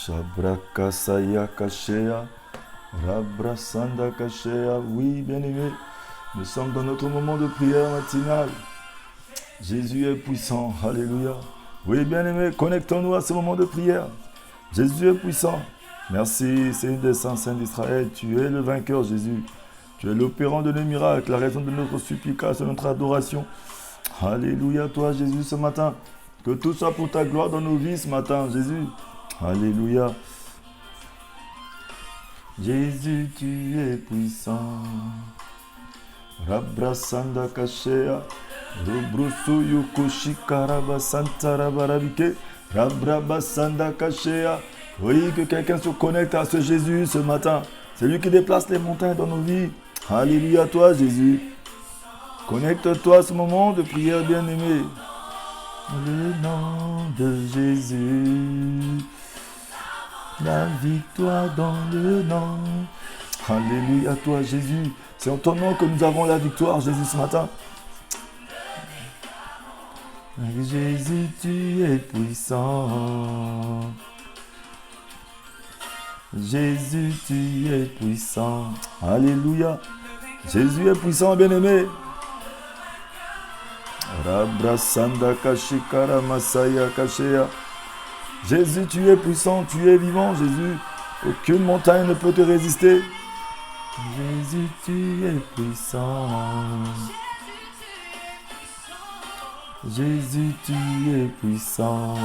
Shabrakasaya Kashea, Rabrasanda Kashea. Oui, bien-aimé, nous sommes dans notre moment de prière matinale. Jésus est puissant, alléluia. Oui, bien-aimé, connectons-nous à ce moment de prière. Jésus est puissant. Merci, Seigneur des saints d'Israël. Tu es le vainqueur, Jésus. Tu es l'opérant de nos miracles, la raison de notre supplication, de notre adoration. Alléluia, toi, Jésus, ce matin. Que tout soit pour ta gloire dans nos vies ce matin, Jésus. Alléluia. Jésus, tu es puissant. Rabrasanda Kashea. Rubrusu Yukushi Karaba Santara Barabike. Rabrabasanda Kashea. Oui, que quelqu'un se connecte à ce Jésus ce matin. C'est lui qui déplace les montagnes dans nos vies. Alléluia, toi, Jésus. Connecte-toi à ce moment de prière bien-aimé. Le nom de Jésus. La victoire dans le nom. Alléluia, toi, Jésus. C'est en ton nom que nous avons la victoire, Jésus, ce matin. Jésus, tu es puissant. Jésus, tu es puissant. Alléluia. Jésus est puissant, bien-aimé. Rabrasanda Kashikara Masaya Kashea. Jésus, tu es puissant, tu es vivant, Jésus. Aucune montagne ne peut te résister. Jésus, tu es puissant. Jésus, tu es puissant.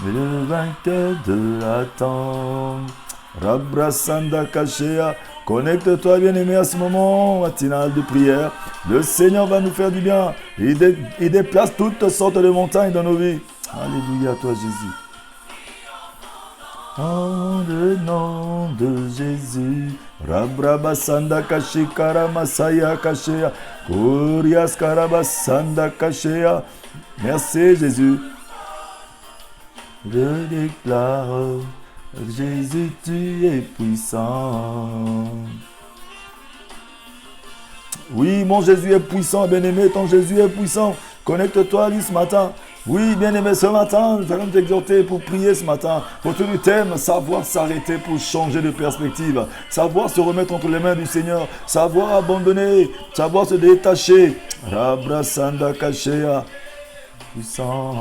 Le vainqueur de la tente. Rabrasanda Kashea. Connecte-toi, bien-aimé, à ce moment matinal de prière. Le Seigneur va nous faire du bien. Il déplace toutes sortes de montagnes dans nos vies. Alléluia, toi, Jésus. En le nom de Jésus. Rabrabasanda Kashikara Masaya Kashea. Kurias Karabasanda Kashea. Merci, Jésus. Je déclare. Jésus, tu es puissant. Oui, mon Jésus est puissant, bien-aimé, ton Jésus est puissant. Connecte-toi à lui ce matin. Oui, bien-aimé, ce matin, nous allons t'exhorter pour prier ce matin. Pour tout le thème, savoir s'arrêter pour changer de perspective. Savoir se remettre entre les mains du Seigneur. Savoir abandonner. Savoir se détacher. Rabrasanda Kashea. Puissant.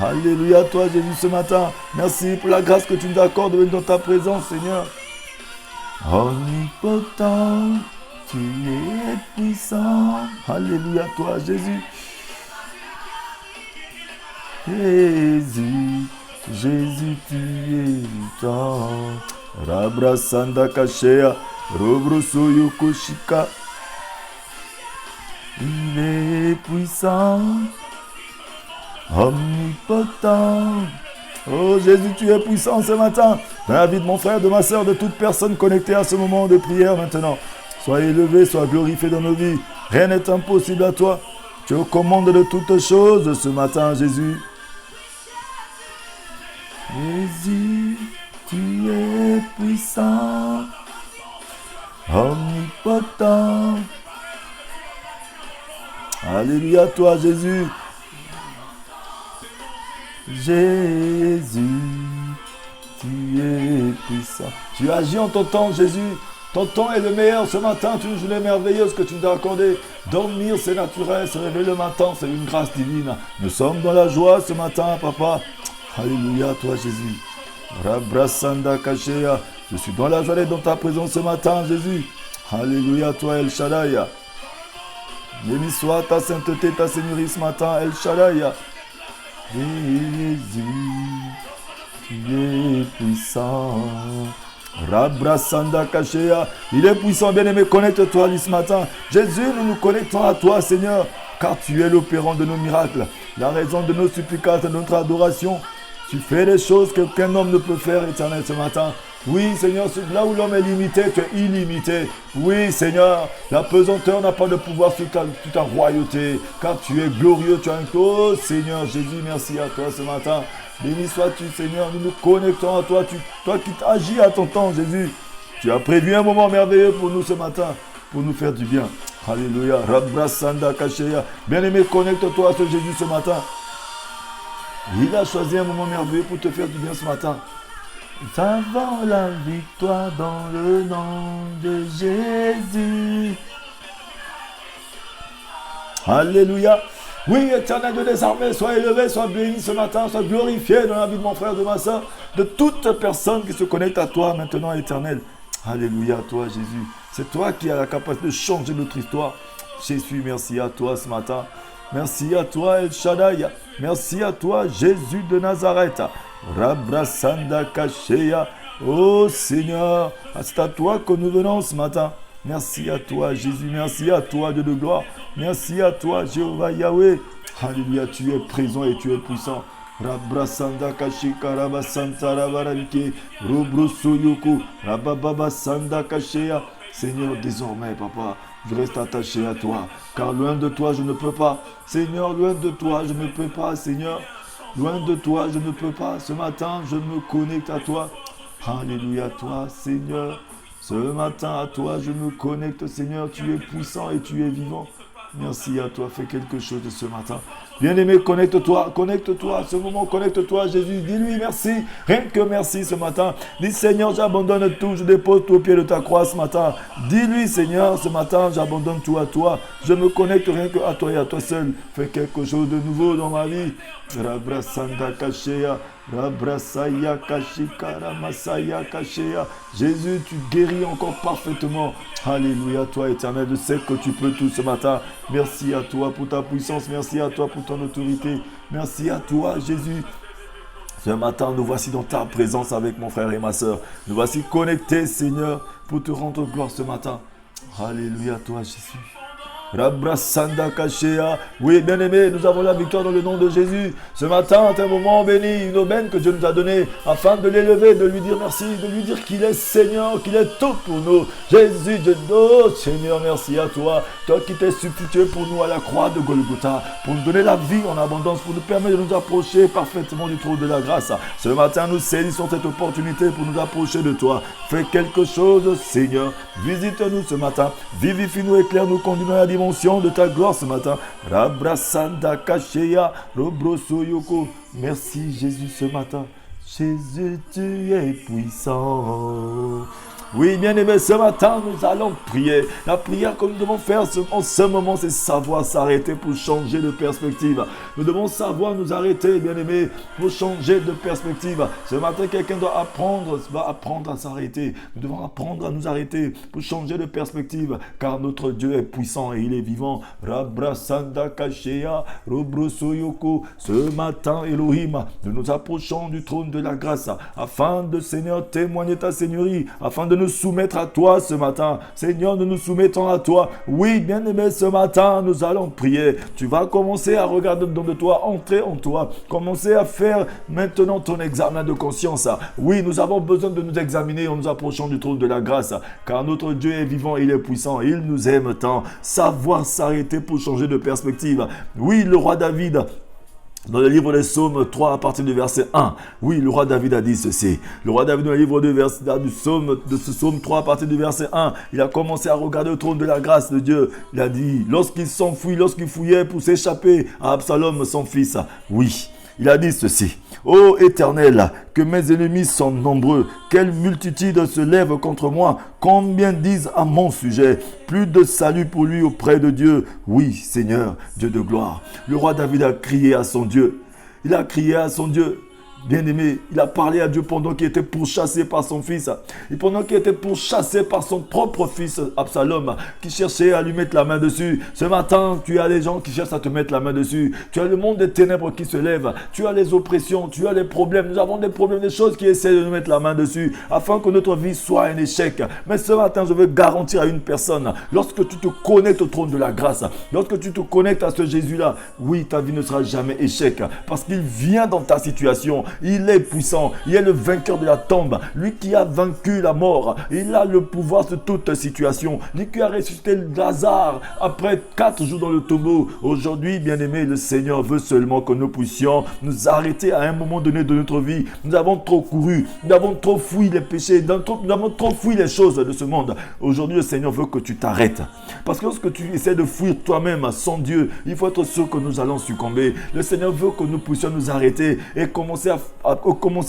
Alléluia, toi Jésus, ce matin. Merci pour la grâce que tu nous accordes de venir dans ta présence, Seigneur. Omnipotent, tu es puissant. Alléluia, toi Jésus. Jésus, Jésus, tu es puissant. Rabrasanda Kashea, Robrusu Yukushika. Il est puissant. Omnipotent. Oh Jésus, tu es puissant ce matin. Dans la vie de mon frère, de ma soeur, de toute personne connectée à ce moment de prière maintenant. Sois élevé, sois glorifié dans nos vies. Rien n'est impossible à toi. Tu es aux commandes de toutes choses ce matin, Jésus. Jésus, tu es puissant. Omnipotent. Alléluia, toi, Jésus. Jésus, tu es puissant. Tu agis en ton temps, Jésus. Ton temps est le meilleur ce matin. Tu nous journées merveilleuses que tu nous as accordées. Dormir, c'est naturel. Se réveiller le matin, c'est une grâce divine. Nous sommes dans la joie ce matin, Papa. Alléluia, toi, Jésus. Rabrasanda Kashea. Je suis dans la joie d'être dans ta présence ce matin, Jésus. Alléluia, toi, El Shaddai. Béni soit ta sainteté, ta seigneurie ce matin, El Shaddai. Jésus, tu es puissant. Rabrasanda Kashea. Il est puissant, bien-aimé. Connecte-toi à lui ce matin. Jésus, nous nous connectons à toi, Seigneur, car tu es l'opérant de nos miracles, la raison de nos supplications, de notre adoration. Tu fais des choses qu'aucun homme ne peut faire, Éternel, ce matin. Oui, Seigneur, là où l'homme est limité, tu es illimité. Oui, Seigneur, la pesanteur n'a pas de pouvoir sur ta royauté, car tu es glorieux, tu as un... Oh, Seigneur Jésus, merci à toi ce matin. Béni sois-tu, Seigneur, nous nous connectons à toi, toi qui agis à ton temps, Jésus. Tu as prévu un moment merveilleux pour nous ce matin, pour nous faire du bien. Alléluia. Rabrasanda Kasheya. Bien-aimé, connecte-toi à ce Jésus ce matin. Il a choisi un moment merveilleux pour te faire du bien ce matin. Nous avons la victoire dans le nom de Jésus. Alléluia. Oui, éternel Dieu des armées, sois élevé, sois béni ce matin, sois glorifié dans la vie de mon frère, de ma soeur, de toute personne qui se connecte à toi maintenant, éternel. Alléluia, toi Jésus. C'est toi qui as la capacité de changer notre histoire. Jésus, merci à toi ce matin. Merci à toi El Shaddai. Merci à toi Jésus de Nazareth. Rabrasanda Kasheya. Oh Seigneur, c'est à toi que nous venons ce matin. Merci à toi Jésus, merci à toi Dieu de gloire. Merci à toi Jéhovah Yahweh. Alléluia, tu es présent et tu es puissant. Rabrasanda Kashika Rabasanta Rabarabike. Robrosoyoko. Rabababa Sanda Kasheya. Seigneur, désormais, Papa, je reste attaché à toi, car loin de toi, je ne peux pas. Seigneur, loin de toi, je ne peux pas, Seigneur. Loin de toi, je ne peux pas. Ce matin, je me connecte à toi. Alléluia, toi, Seigneur. Ce matin, à toi, je me connecte, Seigneur. Tu es puissant et tu es vivant. Merci à toi. Fais quelque chose de ce matin. Bien-aimé, connecte-toi à ce moment, connecte-toi à Jésus. Dis-lui merci, rien que merci ce matin. Dis Seigneur, j'abandonne tout, je dépose tout au pied de ta croix ce matin. Dis-lui Seigneur, ce matin, j'abandonne tout à toi. Je me connecte rien que à toi et à toi seul. Fais quelque chose de nouveau dans ma vie. Rabrasanda Kasheya, Rabrasaya Kashikara Masaya Kasheya. Jésus, tu guéris encore parfaitement. Alléluia, toi éternel, je sais que tu peux tout ce matin. Merci à toi pour ta puissance, merci à toi pour ton autorité. Merci à toi Jésus. Ce matin, nous voici dans ta présence avec mon frère et ma soeur. Nous voici connectés Seigneur pour te rendre gloire ce matin. Alléluia, toi Jésus. Rabrasanda Kasheya. Oui, bien-aimé, nous avons la victoire dans le nom de Jésus. Ce matin, c'est un moment béni, une aubaine que Dieu nous a donnée afin de l'élever, de lui dire merci, de lui dire qu'il est Seigneur, qu'il est tout pour nous. Jésus, Dieu, oh Seigneur, merci à toi. Toi qui t'es substitué pour nous à la croix de Golgotha, pour nous donner la vie en abondance, pour nous permettre de nous approcher parfaitement du trône de la grâce. Ce matin, nous saisissons cette opportunité pour nous approcher de toi. Fais quelque chose, Seigneur. Visite-nous ce matin. Vivifie-nous, éclaire-nous, conduis-nous à la dimension de ta gloire ce matin. Rabrasanda Kasheya, Robrosoyoko. Merci Jésus ce matin. Jésus, tu es puissant. Oui, bien-aimé, ce matin, nous allons prier. La prière que nous devons faire en ce moment, c'est savoir s'arrêter pour changer de perspective. Nous devons savoir nous arrêter, bien-aimé, pour changer de perspective. Ce matin, quelqu'un va apprendre à s'arrêter. Nous devons apprendre à nous arrêter pour changer de perspective, car notre Dieu est puissant et il est vivant. Rabrasanda Kasheya, Robrosoyoko. Ce matin, Elohim, nous nous approchons du trône de la grâce, afin de, Seigneur, témoigner ta seigneurie, afin de nous soumettre à toi ce matin. Seigneur, nous nous soumettons à toi. Oui, bien-aimé, ce matin, nous allons prier. Tu vas commencer à regarder dedans de toi, entrer en toi. Commencer à faire maintenant ton examen de conscience. Oui, nous avons besoin de nous examiner en nous approchant du trône de la grâce. Car notre Dieu est vivant, il est puissant, il nous aime tant. Savoir s'arrêter pour changer de perspective. Oui, le roi David, dans le livre des Psaumes 3 à partir du verset 1, oui, le roi David a dit ceci. Le roi David dans le livre de ce psaume 3 à partir du verset 1, il a commencé à regarder le trône de la grâce de Dieu. Il a dit, lorsqu'il s'enfuit, lorsqu'il fouillait pour s'échapper à Absalom, son fils, oui, il a dit ceci. Ô Éternel, que mes ennemis sont nombreux, quelle multitude se lève contre moi, combien disent à mon sujet, plus de salut pour lui auprès de Dieu. Oui, Seigneur, Dieu de gloire. Le roi David a crié à son Dieu. Il a crié à son Dieu. Bien-aimé, il a parlé à Dieu pendant qu'il était pourchassé par son fils. Et pendant qu'il était pourchassé par son propre fils Absalom, qui cherchait à lui mettre la main dessus. Ce matin, tu as des gens qui cherchent à te mettre la main dessus. Tu as le monde des ténèbres qui se lève. Tu as les oppressions, tu as les problèmes. Nous avons des problèmes, des choses qui essaient de nous mettre la main dessus, afin que notre vie soit un échec. Mais ce matin, je veux garantir à une personne, lorsque tu te connectes au trône de la grâce, lorsque tu te connectes à ce Jésus-là, oui, ta vie ne sera jamais échec. Parce qu'il vient dans ta situation. Il est puissant. Il est le vainqueur de la tombe. Lui qui a vaincu la mort. Il a le pouvoir sur toute situation. Lui qui a ressuscité Lazare après 4 jours dans le tombeau. Aujourd'hui, bien-aimé, le Seigneur veut seulement que nous puissions nous arrêter à un moment donné de notre vie. Nous avons trop couru. Nous avons trop fui les péchés. Nous avons trop fui les choses de ce monde. Aujourd'hui, le Seigneur veut que tu t'arrêtes. Parce que lorsque tu essaies de fuir toi-même sans Dieu, il faut être sûr que nous allons succomber. Le Seigneur veut que nous puissions nous arrêter et commencer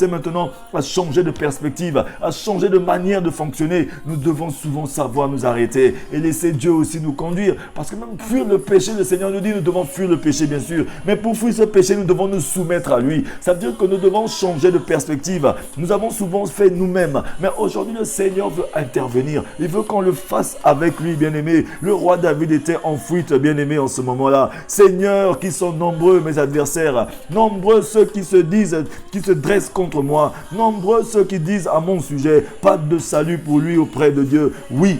maintenant à changer de perspective, à changer de manière de fonctionner. Nous devons souvent savoir nous arrêter et laisser Dieu aussi nous conduire. Parce que même fuir le péché, le Seigneur nous dit nous devons fuir le péché bien sûr. Mais pour fuir ce péché, nous devons nous soumettre à lui. Ça veut dire que nous devons changer de perspective. Nous avons souvent fait nous-mêmes. Mais aujourd'hui, le Seigneur veut intervenir. Il veut qu'on le fasse avec lui, bien-aimé. Le roi David était en fuite, bien-aimé, en ce moment-là. Seigneur, qui sont nombreux mes adversaires, nombreux ceux qui se disent, qui se dressent contre moi, nombreux ceux qui disent à mon sujet, pas de salut pour lui auprès de Dieu. Oui.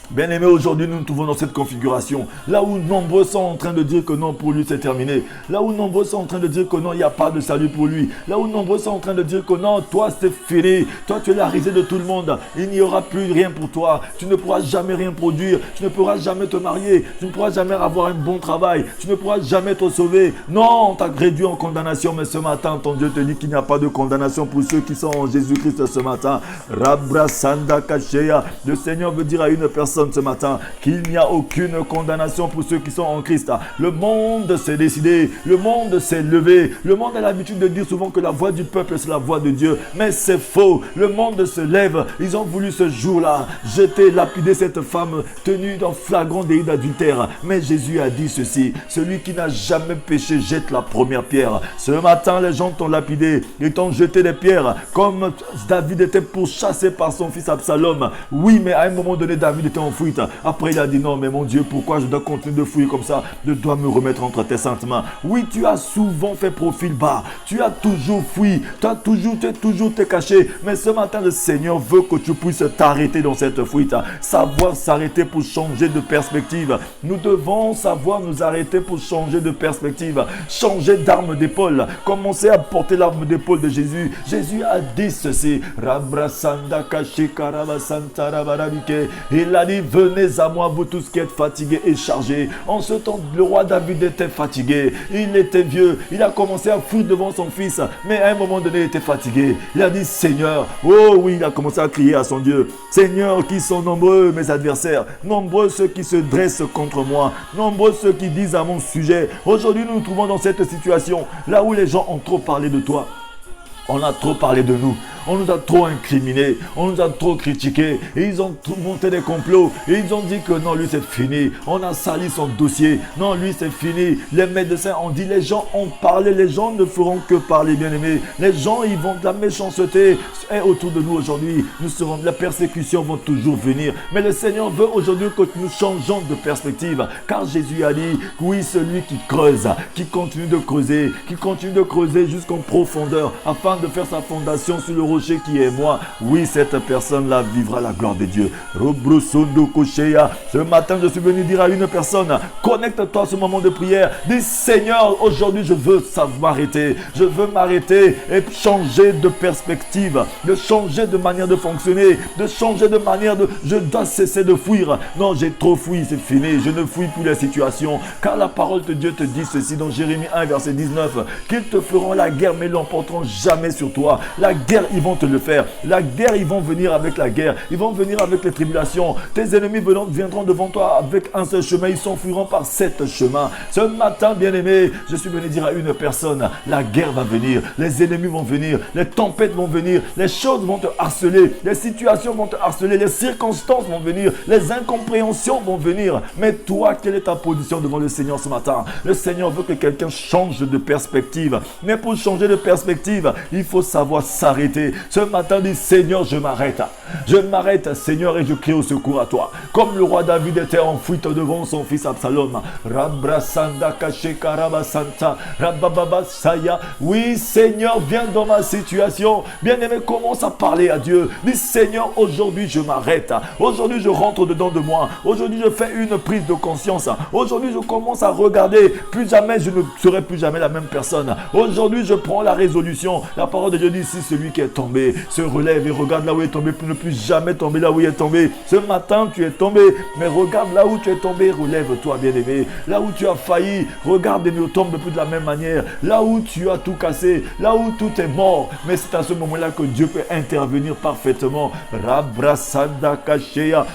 Bien-aimés, aujourd'hui, nous nous trouvons dans cette configuration. Là où nombreux sont en train de dire que non, pour lui, c'est terminé. Là où nombreux sont en train de dire que non, il n'y a pas de salut pour lui. Là où nombreux sont en train de dire que non, toi, c'est fini. Toi, tu es la risée de tout le monde. Il n'y aura plus rien pour toi. Tu ne pourras jamais rien produire. Tu ne pourras jamais te marier. Tu ne pourras jamais avoir un bon travail. Tu ne pourras jamais te sauver. Non, on t'a réduit en condamnation. Mais ce matin, ton Dieu te dit qu'il n'y a pas de condamnation pour ceux qui sont en Jésus-Christ ce matin. Rabra Sanda Kasheya. Le Seigneur veut dire à une personne ce matin qu'il n'y a aucune condamnation pour ceux qui sont en Christ. Le monde s'est décidé, le monde s'est levé. Le monde a l'habitude de dire souvent que la voix du peuple c'est la voix de Dieu, mais c'est faux. Le monde se lève. Ils ont voulu ce jour-là jeter, lapider cette femme tenue dans flagrant délit d'adultère. Mais Jésus a dit ceci: celui qui n'a jamais péché jette la première pierre. Ce matin, les gens t'ont lapidé, ils t'ont jeté des pierres comme David était pourchassé par son fils Absalom. Oui, mais à un moment donné, David était en fuite. Après, il a dit non, mais mon Dieu, pourquoi je dois continuer de fuir comme ça? Je dois me remettre entre tes saintes mains. Oui, tu as souvent fait profil bas. Tu as toujours fui. Tu as toujours t'es caché. Mais ce matin, le Seigneur veut que tu puisses t'arrêter dans cette fuite. Savoir s'arrêter pour changer de perspective. Nous devons savoir nous arrêter pour changer de perspective. Changer d'arme d'épaule. Commencer à porter l'arme d'épaule de Jésus. Jésus a dit ceci. Il a dit: venez à moi, vous tous qui êtes fatigués et chargés. En ce temps, le roi David était fatigué. Il était vieux. Il a commencé à fuir devant son fils. Mais à un moment donné, il était fatigué. Il a dit: Seigneur, oh oui, il a commencé à crier à son Dieu. Seigneur, qui sont nombreux mes adversaires, nombreux ceux qui se dressent contre moi, nombreux ceux qui disent à mon sujet. Aujourd'hui, nous nous trouvons dans cette situation, là où les gens ont trop parlé de toi. On a trop parlé de nous. On nous a trop incriminés. On nous a trop critiqués. Et ils ont monté des complots. Et ils ont dit que non, lui c'est fini. On a sali son dossier. Non, lui c'est fini. Les médecins ont dit, les gens ont parlé. Les gens ne feront que parler, bien-aimés. Les gens, ils vont de la méchanceté. Et autour de nous aujourd'hui, la persécution vont toujours venir. Mais le Seigneur veut aujourd'hui que nous changeons de perspective. Car Jésus a dit, oui, celui qui creuse, qui continue de creuser jusqu'en profondeur, afin de faire sa fondation sur le rocher qui est moi. Oui, cette personne-là vivra la gloire de Dieu. Ce matin, je suis venu dire à une personne, connecte-toi à ce moment de prière. Dis: Seigneur, aujourd'hui, je veux m'arrêter. Je veux m'arrêter et changer de perspective, de changer de manière de fonctionner, de changer de manière de... Je dois cesser de fuir. Non, j'ai trop fui, c'est fini. Je ne fuis plus les situations. Car la parole de Dieu te dit ceci dans Jérémie 1, verset 19, qu'ils te feront la guerre, mais l'emporteront jamais sur toi. La guerre, ils vont te le faire. La guerre, ils vont venir avec la guerre. Ils vont venir avec les tribulations. Tes ennemis viendront devant toi avec un seul chemin. Ils s'enfuiront par 7 chemins. Ce matin, bien-aimé, je suis venu dire à une personne, la guerre va venir. Les ennemis vont venir. Les tempêtes vont venir. Les choses vont te harceler. Les situations vont te harceler. Les circonstances vont venir. Les incompréhensions vont venir. Mais toi, quelle est ta position devant le Seigneur ce matin? Le Seigneur veut que quelqu'un change de perspective. Mais pour changer de perspective, il faut savoir s'arrêter. Ce matin, dis Seigneur, je m'arrête. Je m'arrête, Seigneur, et je crie au secours à toi. Comme le roi David était en fuite devant son fils Absalom. Rabrasanda kache karabasanta, rabababa saya. Oui, Seigneur, viens dans ma situation. Bien-aimé, commence à parler à Dieu. Dis Seigneur, aujourd'hui je m'arrête. Aujourd'hui je rentre dedans de moi. Aujourd'hui je fais une prise de conscience. Aujourd'hui je commence à regarder. Plus jamais je ne serai plus jamais la même personne. Aujourd'hui je prends la résolution. La parole de Dieu dit si celui qui est tombé se relève et regarde là où il est tombé, pour ne plus jamais tomber là où il est tombé. Ce matin tu es tombé, mais regarde là où tu es tombé, relève-toi bien-aimé. Là où tu as failli, regarde et ne tombe plus de la même manière. Là où tu as tout cassé, là où tout est mort, mais c'est à ce moment-là que Dieu peut intervenir parfaitement. Rabrasanda kashea.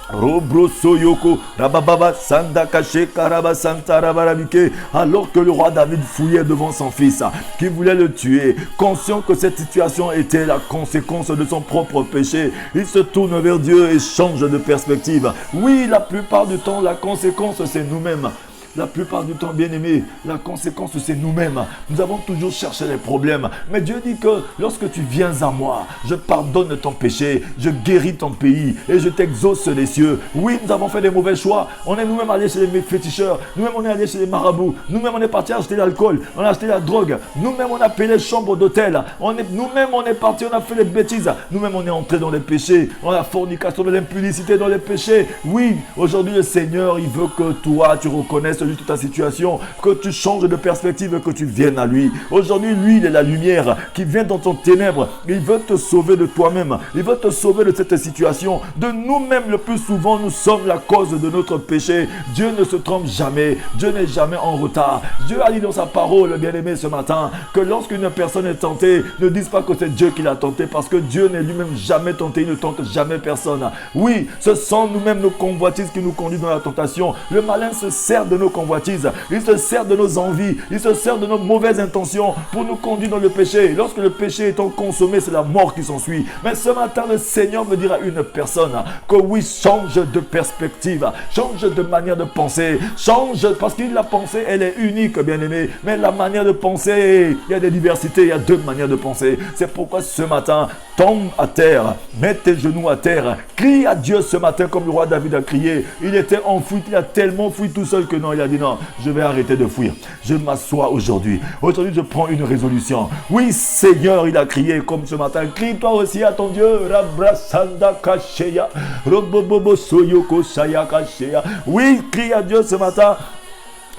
Robrosoyoko, Rabababa, Sanda Kache, Karaba, Santa Rabarabike, alors que le roi David fouillait devant son fils, qui voulait le tuer, conscient que cette situation était la conséquence de son propre péché, il se tourne vers Dieu et change de perspective. Oui, la plupart du temps, la conséquence, c'est nous-mêmes. La plupart du temps, bien-aimé, la conséquence, c'est nous-mêmes. Nous avons toujours cherché les problèmes. Mais Dieu dit que lorsque tu viens à moi, je pardonne ton péché, je guéris ton pays et je t'exauce les cieux. Oui, nous avons fait des mauvais choix. On est nous-mêmes allés chez les féticheurs. Nous-mêmes, on est allés chez les marabouts. Nous-mêmes, on est parti acheter l'alcool. On a acheté la drogue. Nous-mêmes, on a payé les chambres d'hôtel. Nous-mêmes, on est parti, on a fait les bêtises. Nous-mêmes, on est entré dans les péchés. Dans la fornication, dans l'impudicité, dans les péchés. Oui, aujourd'hui, le Seigneur, il veut que toi, tu reconnaisses toute ta situation, que tu changes de perspective, que tu viennes à lui. Aujourd'hui, lui, il est la lumière qui vient dans ton ténèbre. Il veut te sauver de toi-même. Il veut te sauver de cette situation. De nous-mêmes, le plus souvent, nous sommes la cause de notre péché. Dieu ne se trompe jamais. Dieu n'est jamais en retard. Dieu a dit dans sa parole, bien-aimé, ce matin, que lorsqu'une personne est tentée, ne dise pas que c'est Dieu qui l'a tenté, parce que Dieu n'est lui-même jamais tenté. Il ne tente jamais personne. Oui, ce sont nous-mêmes nos convoitises qui nous conduisent dans la tentation. Le malin se sert de nos convoitises, il se sert de nos envies, il se sert de nos mauvaises intentions pour nous conduire dans le péché. Lorsque le péché étant consommé, c'est la mort qui s'ensuit. Mais ce matin, le Seigneur me dira à une personne que oui, change de perspective, change de manière de penser, change, parce que la pensée, elle est unique, bien-aimé. Mais la manière de penser, il y a des diversités, il y a deux manières de penser. C'est pourquoi ce matin, tombe à terre, mets tes genoux à terre, crie à Dieu ce matin comme le roi David a crié. Il était en fuite, il a tellement fui tout seul que non, il a dit non, je vais arrêter de fuir. Je m'assois aujourd'hui. Aujourd'hui, je prends une résolution. Oui, Seigneur, il a crié comme ce matin. Crie toi aussi à ton Dieu. Rabrasanda kasheya, robobobo soyoko shaya kasheya. Oui, crie à Dieu ce matin.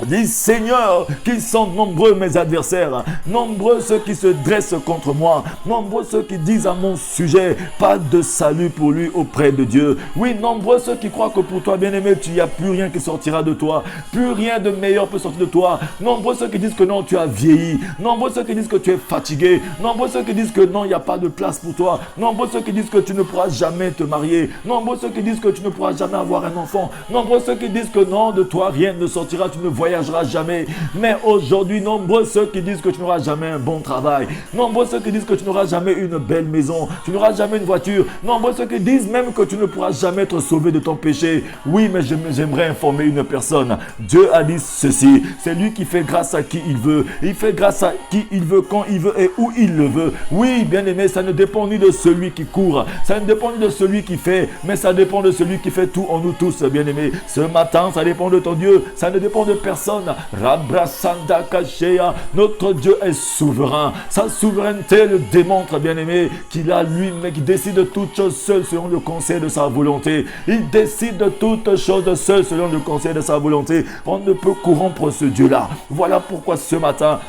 Dis Seigneur, qu'ils sont nombreux mes adversaires, nombreux ceux qui se dressent contre moi, nombreux ceux qui disent à mon sujet, pas de salut pour lui auprès de Dieu. Oui, nombreux ceux qui croient que pour toi, bien-aimé, il n'y a plus rien qui sortira de toi, plus rien de meilleur peut sortir de toi. Nombreux ceux qui disent que non, tu as vieilli, nombreux ceux qui disent que tu es fatigué, nombreux ceux qui disent que non, il n'y a pas de place pour toi, nombreux ceux qui disent que tu ne pourras jamais te marier, nombreux ceux qui disent que tu ne pourras jamais avoir un enfant, nombreux ceux qui disent que non, de toi rien ne sortira, tu ne voyageras jamais. Mais aujourd'hui, nombreux ceux qui disent que tu n'auras jamais un bon travail, nombreux ceux qui disent que tu n'auras jamais une belle maison, tu n'auras jamais une voiture, nombreux ceux qui disent même que tu ne pourras jamais être sauvé de ton péché. Oui, mais j'aimerais informer une personne. Dieu a dit ceci, c'est lui qui fait grâce à qui il veut. Il fait grâce à qui il veut, quand il veut et où il le veut. Oui, bien-aimé, ça ne dépend ni de celui qui court, ça ne dépend ni de celui qui fait, mais ça dépend de celui qui fait tout en nous tous, bien-aimé. Ce matin, ça dépend de ton Dieu, ça ne dépend de personne. Rabrasanda Kashea, notre Dieu est souverain. Sa souveraineté le démontre, bien-aimé, qu'il a lui-même, qui décide de toutes choses seul selon le conseil de sa volonté. Il décide de toutes choses seul selon le conseil de sa volonté. On ne peut corrompre ce Dieu-là. Voilà pourquoi ce matin,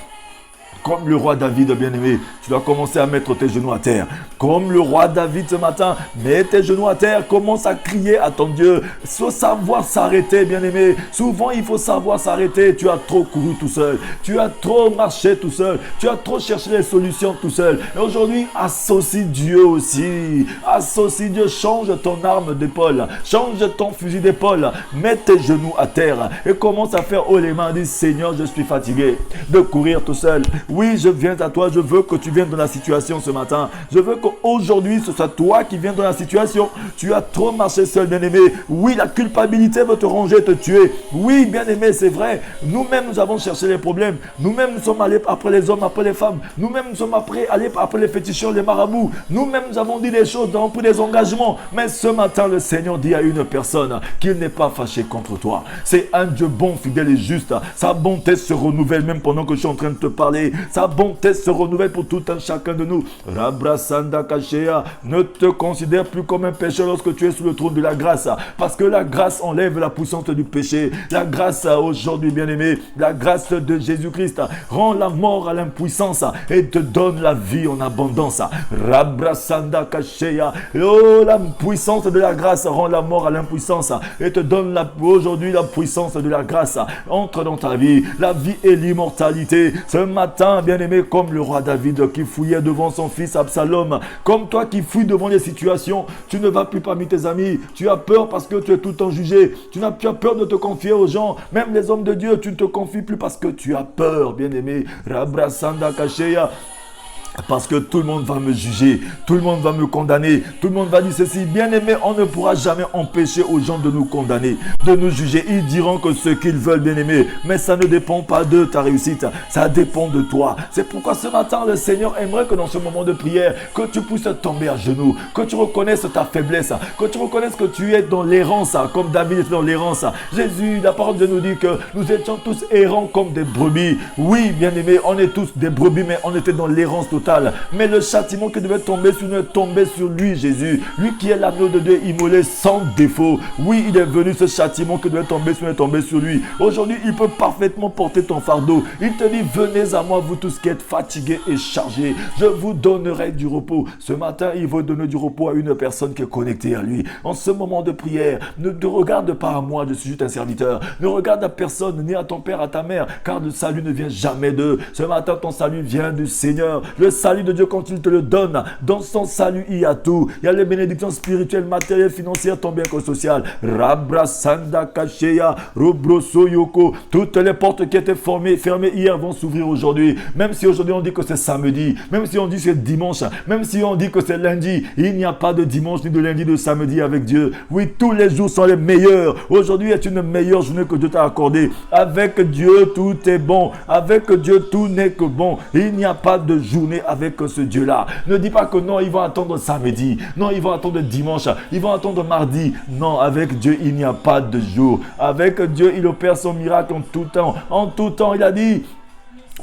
comme le roi David, bien-aimé, tu dois commencer à mettre tes genoux à terre. Comme le roi David ce matin, mets tes genoux à terre, commence à crier à ton Dieu. Il faut savoir s'arrêter, bien-aimé. Souvent, il faut savoir s'arrêter. Tu as trop couru tout seul. Tu as trop marché tout seul. Tu as trop cherché les solutions tout seul. Et aujourd'hui, associe Dieu aussi. Associe Dieu. Change ton arme d'épaule. Change ton fusil d'épaule. Mets tes genoux à terre et commence à faire haut les mains. Dis, Seigneur, je suis fatigué de courir tout seul. Oui, je viens à toi. Je veux que tu viennes dans la situation ce matin. Je veux qu'aujourd'hui, ce soit toi qui viens dans la situation. Tu as trop marché seul, bien-aimé. Oui, la culpabilité veut te ronger, te tuer. Oui, bien-aimé, c'est vrai. Nous-mêmes, nous avons cherché les problèmes. Nous-mêmes, nous sommes allés après les hommes, après les femmes. Nous-mêmes, nous sommes allés après les féticheurs, les marabouts. Nous-mêmes, nous avons dit des choses, nous avons pris des engagements. Mais ce matin, le Seigneur dit à une personne qu'il n'est pas fâché contre toi. C'est un Dieu bon, fidèle et juste. Sa bonté se renouvelle même pendant que je suis en train de te parler. Sa bonté se renouvelle pour tout un chacun de nous. Rabrasanda Kashea, ne te considère plus comme un pécheur lorsque tu es sous le trône de la grâce. Parce que la grâce enlève la puissance du péché. La grâce aujourd'hui, bien-aimé, la grâce de Jésus-Christ rend la mort à l'impuissance et te donne la vie en abondance. Rabrasanda Kashea. Oh, la puissance de la grâce rend la mort à l'impuissance et te donne aujourd'hui la puissance de la grâce. Entre dans ta vie, la vie et l'immortalité. Ce matin, bien-aimé, comme le roi David qui fouillait devant son fils Absalom, comme toi qui fouilles devant les situations, tu ne vas plus parmi tes amis. Tu as peur parce que tu es tout le temps jugé. Tu as peur de te confier aux gens. Même les hommes de Dieu, tu ne te confies plus parce que tu as peur, bien-aimé. Rabrasanda Kashea. Parce que tout le monde va me juger, tout le monde va me condamner, tout le monde va dire ceci. Bien aimé, on ne pourra jamais empêcher aux gens de nous condamner, de nous juger. Ils diront que ce qu'ils veulent, bien aimé, mais ça ne dépend pas de ta réussite, ça dépend de toi. C'est pourquoi ce matin, le Seigneur aimerait que dans ce moment de prière, que tu puisses tomber à genoux, que tu reconnaisses ta faiblesse, que tu reconnaisses que tu es dans l'errance, comme David était dans l'errance. Jésus, la parole de Dieu nous dit que nous étions tous errants comme des brebis. Oui, bien aimé, on est tous des brebis, mais on était dans l'errance totale. Mais le châtiment qui devait tomber sur nous est tombé sur lui, Jésus. Lui qui est l'agneau de Dieu immolé sans défaut. Oui, il est venu, ce châtiment qui devait tomber sur nous est tombé sur lui. Aujourd'hui, il peut parfaitement porter ton fardeau. Il te dit, venez à moi, vous tous qui êtes fatigués et chargés. Je vous donnerai du repos. Ce matin, il veut donner du repos à une personne qui est connectée à lui. En ce moment de prière, ne te regarde pas à moi, je suis juste un serviteur. Ne regarde à personne, ni à ton père, à ta mère, car le salut ne vient jamais d'eux. Ce matin, ton salut vient du Seigneur. Le salut de Dieu, quand il te le donne, dans son salut, il y a tout. Il y a les bénédictions spirituelles, matérielles, financières, ton bien que social. Rabrasanda Kashea, Robroso Yoko. Toutes les portes qui étaient fermées hier vont s'ouvrir aujourd'hui. Même si aujourd'hui on dit que c'est samedi, même si on dit que c'est dimanche, même si on dit que c'est lundi, il n'y a pas de dimanche ni de lundi, de samedi avec Dieu. Oui, tous les jours sont les meilleurs. Aujourd'hui est une meilleure journée que Dieu t'a accordée. Avec Dieu, tout est bon. Avec Dieu, tout n'est que bon. Il n'y a pas de journée avec ce Dieu-là. Ne dis pas que non, ils vont attendre samedi. Non, ils vont attendre dimanche. Ils vont attendre mardi. Non, avec Dieu, il n'y a pas de jour. Avec Dieu, il opère son miracle en tout temps. En tout temps, il a dit...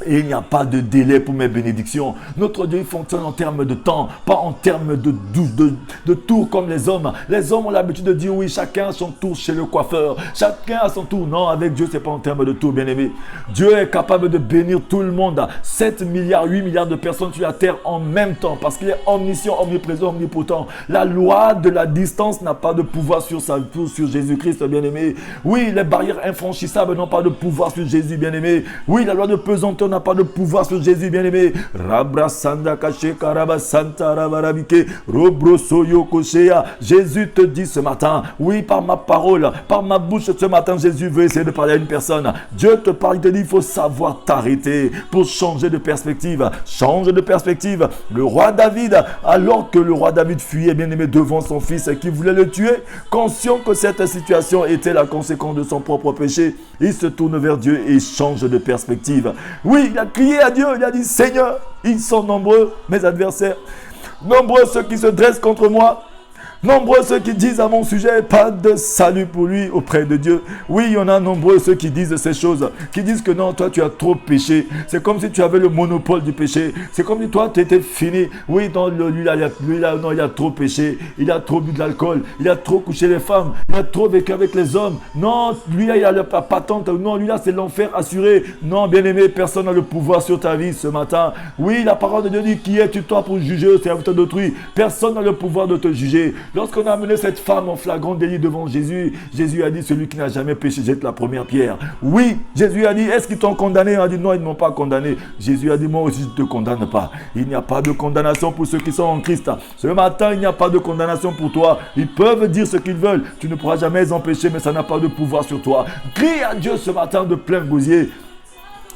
Et il n'y a pas de délai pour mes bénédictions. Notre Dieu fonctionne en termes de temps, pas en termes de tour comme les hommes. Les hommes ont l'habitude de dire oui, chacun a son tour chez le coiffeur. Chacun a son tour. Non, avec Dieu, ce n'est pas en termes de tour, bien aimé. Dieu est capable de bénir tout le monde. 7 milliards, 8 milliards de personnes sur la terre en même temps. Parce qu'il est omniscient, omniprésent, omnipotent. La loi de la distance n'a pas de pouvoir sur Jésus-Christ, bien aimé. Oui, les barrières infranchissables n'ont pas de pouvoir sur Jésus, bien aimé. Oui, la loi de pesanteur n'a pas de pouvoir sur Jésus, bien-aimé. Rabrasanda Kache Karabasanta Rabarabike Robroso Yokoshea. Jésus te dit ce matin, oui, par ma parole, par ma bouche ce matin, Jésus veut essayer de parler à une personne. Dieu te parle, il te dit, il faut savoir t'arrêter pour changer de perspective. Change de perspective. Le roi David, alors que le roi David fuyait, bien-aimé, devant son fils qui voulait le tuer, conscient que cette situation était la conséquence de son propre péché, il se tourne vers Dieu et change de perspective. Oui, il a crié à Dieu, il a dit, Seigneur, ils sont nombreux, mes adversaires, nombreux ceux qui se dressent contre moi. Nombreux ceux qui disent à mon sujet, pas de salut pour lui auprès de Dieu. Oui, il y en a nombreux ceux qui disent ces choses, qui disent que non, toi tu as trop péché. C'est comme si tu avais le monopole du péché. C'est comme si toi tu étais fini. Oui, non, lui, il a trop péché. Il a trop bu de l'alcool. Il a trop couché les femmes. Il a trop vécu avec les hommes. Non, lui là, il a la patente. Non, lui là, c'est l'enfer assuré. Non, bien-aimé, personne n'a le pouvoir sur ta vie ce matin. Oui, la parole de Dieu dit, qui es-tu toi pour juger le serviteur d'autrui? Personne n'a le pouvoir de te juger. Lorsqu'on a amené cette femme en flagrant délit devant Jésus, Jésus a dit, celui qui n'a jamais péché jette la première pierre. Oui, Jésus a dit, est-ce qu'ils t'ont condamné? Il a dit, non, ils ne m'ont pas condamné. Jésus a dit, moi aussi je ne te condamne pas. Il n'y a pas de condamnation pour ceux qui sont en Christ. Ce matin, il n'y a pas de condamnation pour toi. Ils peuvent dire ce qu'ils veulent. Tu ne pourras jamais les empêcher, mais ça n'a pas de pouvoir sur toi. Crie à Dieu ce matin de plein gosier.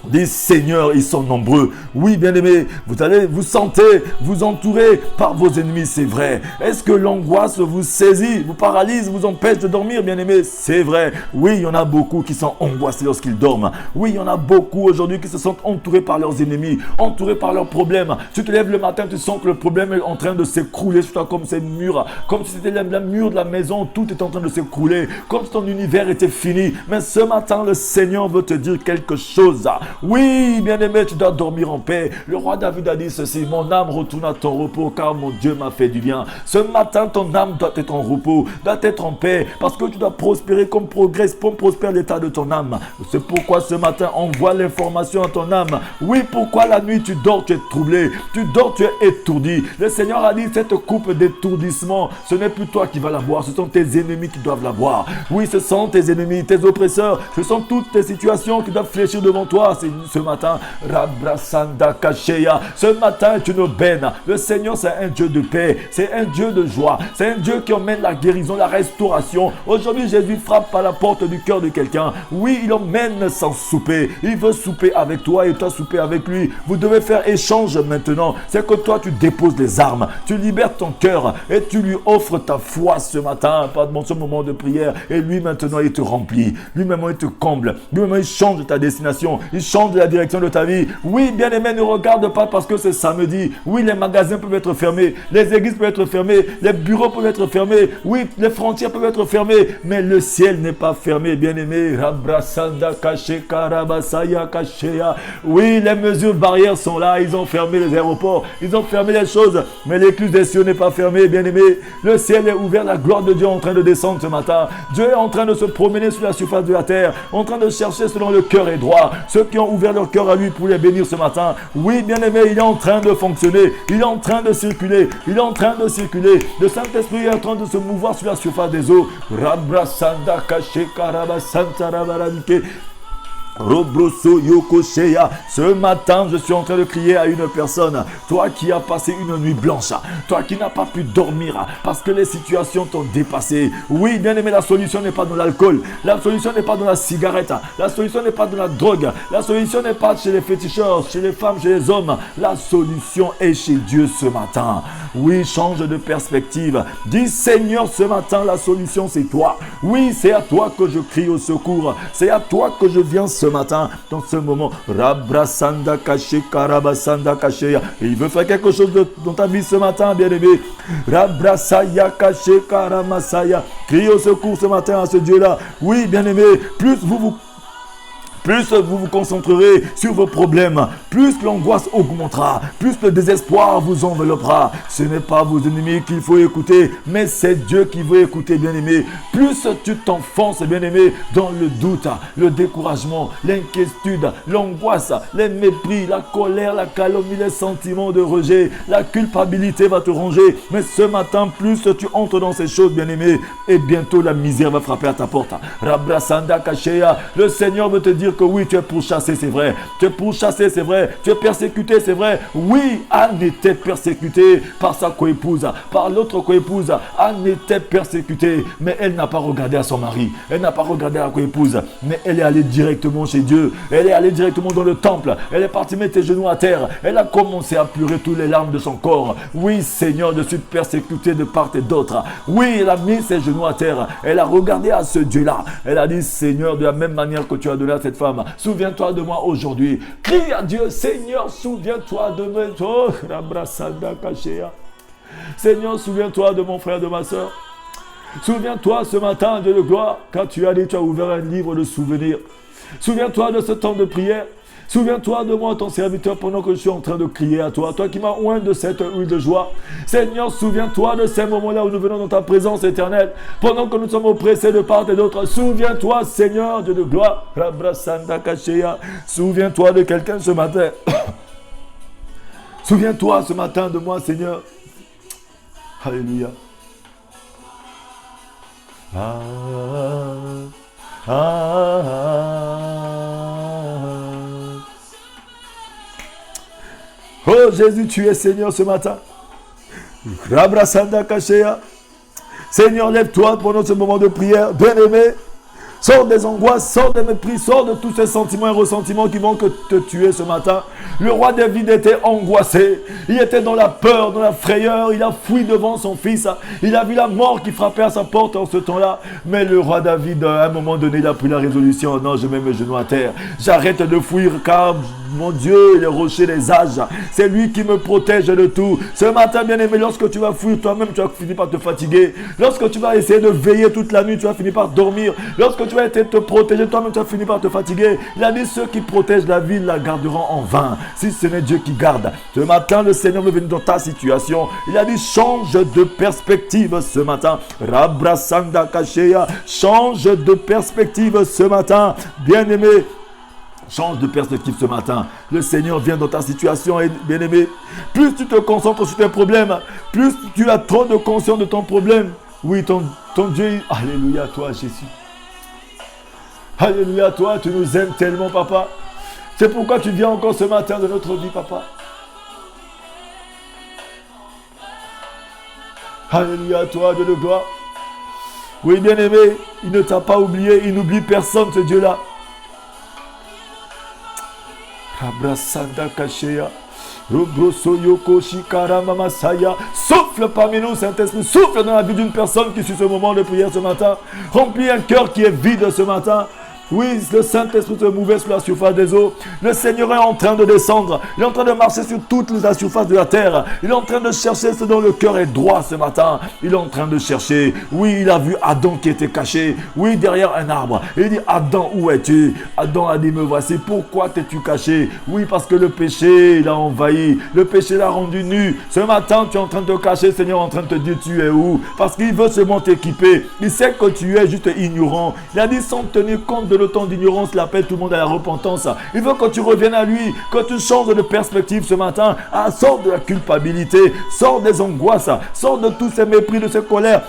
Dis Seigneur, ils sont nombreux. Oui, bien-aimés, vous allez vous sentez, vous entourez par vos ennemis, c'est vrai. Est-ce que l'angoisse vous saisit, vous paralyse, vous empêche de dormir, bien-aimés? C'est vrai. Oui, il y en a beaucoup qui sont angoissés lorsqu'ils dorment. Oui, il y en a beaucoup aujourd'hui qui se sentent entourés par leurs ennemis, entourés par leurs problèmes. Tu te lèves le matin, tu sens que le problème est en train de s'écrouler sur toi comme ces murs, comme si c'était la mur de la maison, tout est en train de s'écrouler, comme si ton univers était fini. Mais ce matin, le Seigneur veut te dire quelque chose. Oui, bien-aimé, tu dois dormir en paix. Le roi David a dit ceci: mon âme retourne à ton repos, car mon Dieu m'a fait du bien. Ce matin, ton âme doit être en repos, doit être en paix, parce que tu dois prospérer comme prospère l'état de ton âme. C'est pourquoi ce matin, envoie l'information à ton âme. Oui, pourquoi la nuit tu dors, tu es troublé, tu dors, tu es étourdi. Le Seigneur a dit, cette coupe d'étourdissement, ce n'est plus toi qui vas la boire, ce sont tes ennemis qui doivent la boire. Oui, ce sont tes ennemis, tes oppresseurs, ce sont toutes tes situations qui doivent fléchir devant toi. Ce matin, Rabrasanda Kasheya, ce matin est une aubaine. Le Seigneur, c'est un Dieu de paix, c'est un Dieu de joie, c'est un Dieu qui emmène la guérison, la restauration. Aujourd'hui, Jésus frappe à la porte du cœur de quelqu'un. Oui, il emmène sans souper. Il veut souper avec toi et toi souper avec lui. Vous devez faire échange maintenant. C'est que toi, tu déposes les armes, tu libères ton cœur et tu lui offres ta foi ce matin, pendant ce moment de prière. Et lui, maintenant, il te remplit. Lui-même, il te comble. Lui-même, il change ta destination. Il change la direction de ta vie. Oui, bien-aimé, ne regarde pas parce que c'est samedi. Oui, les magasins peuvent être fermés. Les églises peuvent être fermées. Les bureaux peuvent être fermés. Oui, les frontières peuvent être fermées. Mais le ciel n'est pas fermé, bien-aimé. Rabrasanda Kache Karabasaya Kachea. Oui, les mesures barrières sont là. Ils ont fermé les aéroports. Ils ont fermé les choses. Mais l'écluse des cieux n'est pas fermée, bien-aimé. Le ciel est ouvert. La gloire de Dieu est en train de descendre ce matin. Dieu est en train de se promener sur la surface de la terre. En train de chercher selon le cœur et droit. Ceux qui ont ouvert leur cœur à lui pour les bénir ce matin. Oui, bien-aimé, il est en train de fonctionner. Il est en train de circuler. Il est en train de circuler. Le Saint-Esprit est en train de se mouvoir sur la surface des eaux. Rabrasanda Kache Karabasanta Rabaranike. Robroso Yokosheya. Ce matin, je suis en train de crier à une personne. Toi qui as passé une nuit blanche, toi qui n'as pas pu dormir parce que les situations t'ont dépassé. Oui, bien aimé, la solution n'est pas dans l'alcool. La solution n'est pas dans la cigarette. La solution n'est pas dans la drogue. La solution n'est pas chez les féticheurs, chez les femmes, chez les hommes. La solution est chez Dieu ce matin. Oui, change de perspective. Dis Seigneur, ce matin, la solution c'est toi. Oui, c'est à toi que je crie au secours. C'est à toi que je viens ce matin, dans ce moment. Rabrasanda Kache Karabasanda Kache. Et il veut faire quelque chose dans ta vie ce matin, bien-aimé. Rabrasaya Kache Karamasaya. Crie au secours ce matin à ce Dieu-là. Oui, bien-aimé, plus vous vous concentrerez sur vos problèmes, plus l'angoisse augmentera, plus le désespoir vous enveloppera. Ce n'est pas vos ennemis qu'il faut écouter, mais c'est Dieu qui veut écouter, bien-aimé. Plus tu t'enfonces, bien-aimé, dans le doute, le découragement, l'inquiétude, l'angoisse, les mépris, la colère, la calomnie, les sentiments de rejet, la culpabilité va te ronger. Mais ce matin, plus tu entres dans ces choses, bien-aimé, et bientôt la misère va frapper à ta porte. Rabrasanda Kashea, le Seigneur veut te dire que oui, tu es pourchassé, c'est vrai. Tu es pourchassé, c'est vrai. Tu es persécuté, c'est vrai. Oui, Anne était persécutée par sa coépouse, par l'autre coépouse. Anne était persécutée, mais elle n'a pas regardé à son mari. Elle n'a pas regardé à la coépouse, mais elle est allée directement chez Dieu. Elle est allée directement dans le temple. Elle est partie mettre ses genoux à terre. Elle a commencé à pleurer toutes les larmes de son corps. Oui, Seigneur, je suis persécutée de part et d'autre. Oui, elle a mis ses genoux à terre. Elle a regardé à ce Dieu-là. Elle a dit, Seigneur, de la même manière que tu as donné à cette femme, souviens-toi de moi aujourd'hui. Crie à Dieu, Seigneur, souviens-toi de moi. Oh, Seigneur, souviens-toi de mon frère, de ma soeur. Souviens-toi ce matin, Dieu de gloire, quand tu as dit, tu as ouvert un livre de souvenirs. Souviens-toi de ce temps de prière. Souviens-toi de moi, ton serviteur, pendant que je suis en train de crier à toi. Toi qui m'as oint de cette huile de joie. Seigneur, souviens-toi de ces moments-là où nous venons dans ta présence éternelle. Pendant que nous sommes oppressés de part et d'autre. Souviens-toi, Seigneur, Dieu de gloire. Souviens-toi de quelqu'un ce matin. Souviens-toi ce matin de moi, Seigneur. Alléluia. Oh Jésus, tu es Seigneur ce matin. Rabrasanda Kashea. Seigneur, lève-toi pendant ce moment de prière. Bien-aimé, Sors des angoisses, sors des mépris, sors de tous ces sentiments et ressentiments qui vont te tuer ce matin. Le roi David était angoissé. Il était dans la peur, dans la frayeur. Il a fui devant son fils. Il a vu la mort qui frappait à sa porte en ce temps-là. Mais le roi David, à un moment donné, il a pris la résolution. Non, je mets mes genoux à terre. J'arrête de fuir car mon Dieu, les rochers, les âges, c'est lui qui me protège de tout. Ce matin, bien-aimé, lorsque tu vas fuir toi-même, tu vas finir par te fatiguer. Lorsque tu vas essayer de veiller toute la nuit, tu vas finir par dormir. Lorsque tu vas essayer de te protéger toi-même, tu vas finir par te fatiguer. Il a dit, ceux qui protègent la ville la garderont en vain, si ce n'est Dieu qui garde. Ce matin, le Seigneur veut venir dans ta situation. Il a dit, change de perspective ce matin. Rabrasanda Kasheya, change de perspective ce matin. Bien-aimé, change de perspective ce matin. Le Seigneur vient dans ta situation et bien-aimé, plus tu te concentres sur tes problèmes, plus tu as trop de conscience de ton problème. Oui, ton Dieu, alléluia toi Jésus. Alléluia toi, tu nous aimes tellement papa. C'est pourquoi tu viens encore ce matin de notre vie papa. Alléluia toi, Dieu de gloire. Oui bien-aimé, il ne t'a pas oublié, il n'oublie personne ce Dieu-là. Abrasanda Kasheya, Robroso Yoko Shikara Mamasaya. Souffle parmi nous, Saint-Esprit, souffle dans la vie d'une personne qui suit ce moment de prière ce matin. Remplis un cœur qui est vide ce matin. Oui, le Saint-Esprit se mouvait sur la surface des eaux. Le Seigneur est en train de descendre. Il est en train de marcher sur toute la surface de la terre. Il est en train de chercher ce dont le cœur est droit ce matin. Il est en train de chercher. Oui, il a vu Adam qui était caché. Oui, derrière un arbre. Il dit, Adam, où es-tu? Adam a dit, me voici. Pourquoi t'es-tu caché? Oui, parce que le péché, il a envahi. Le péché l'a rendu nu. Ce matin, tu es en train de te cacher. Le Seigneur est en train de te dire, tu es où? Parce qu'il veut seulement t'équiper. Il sait que tu es juste ignorant. Il a dit, sans tenir compte de le temps d'ignorance, il appelle tout le monde à la repentance. Il veut que tu reviennes à lui, que tu changes de perspective ce matin. Sors de la culpabilité, sors des angoisses, sors de tous ces mépris, de ces colères.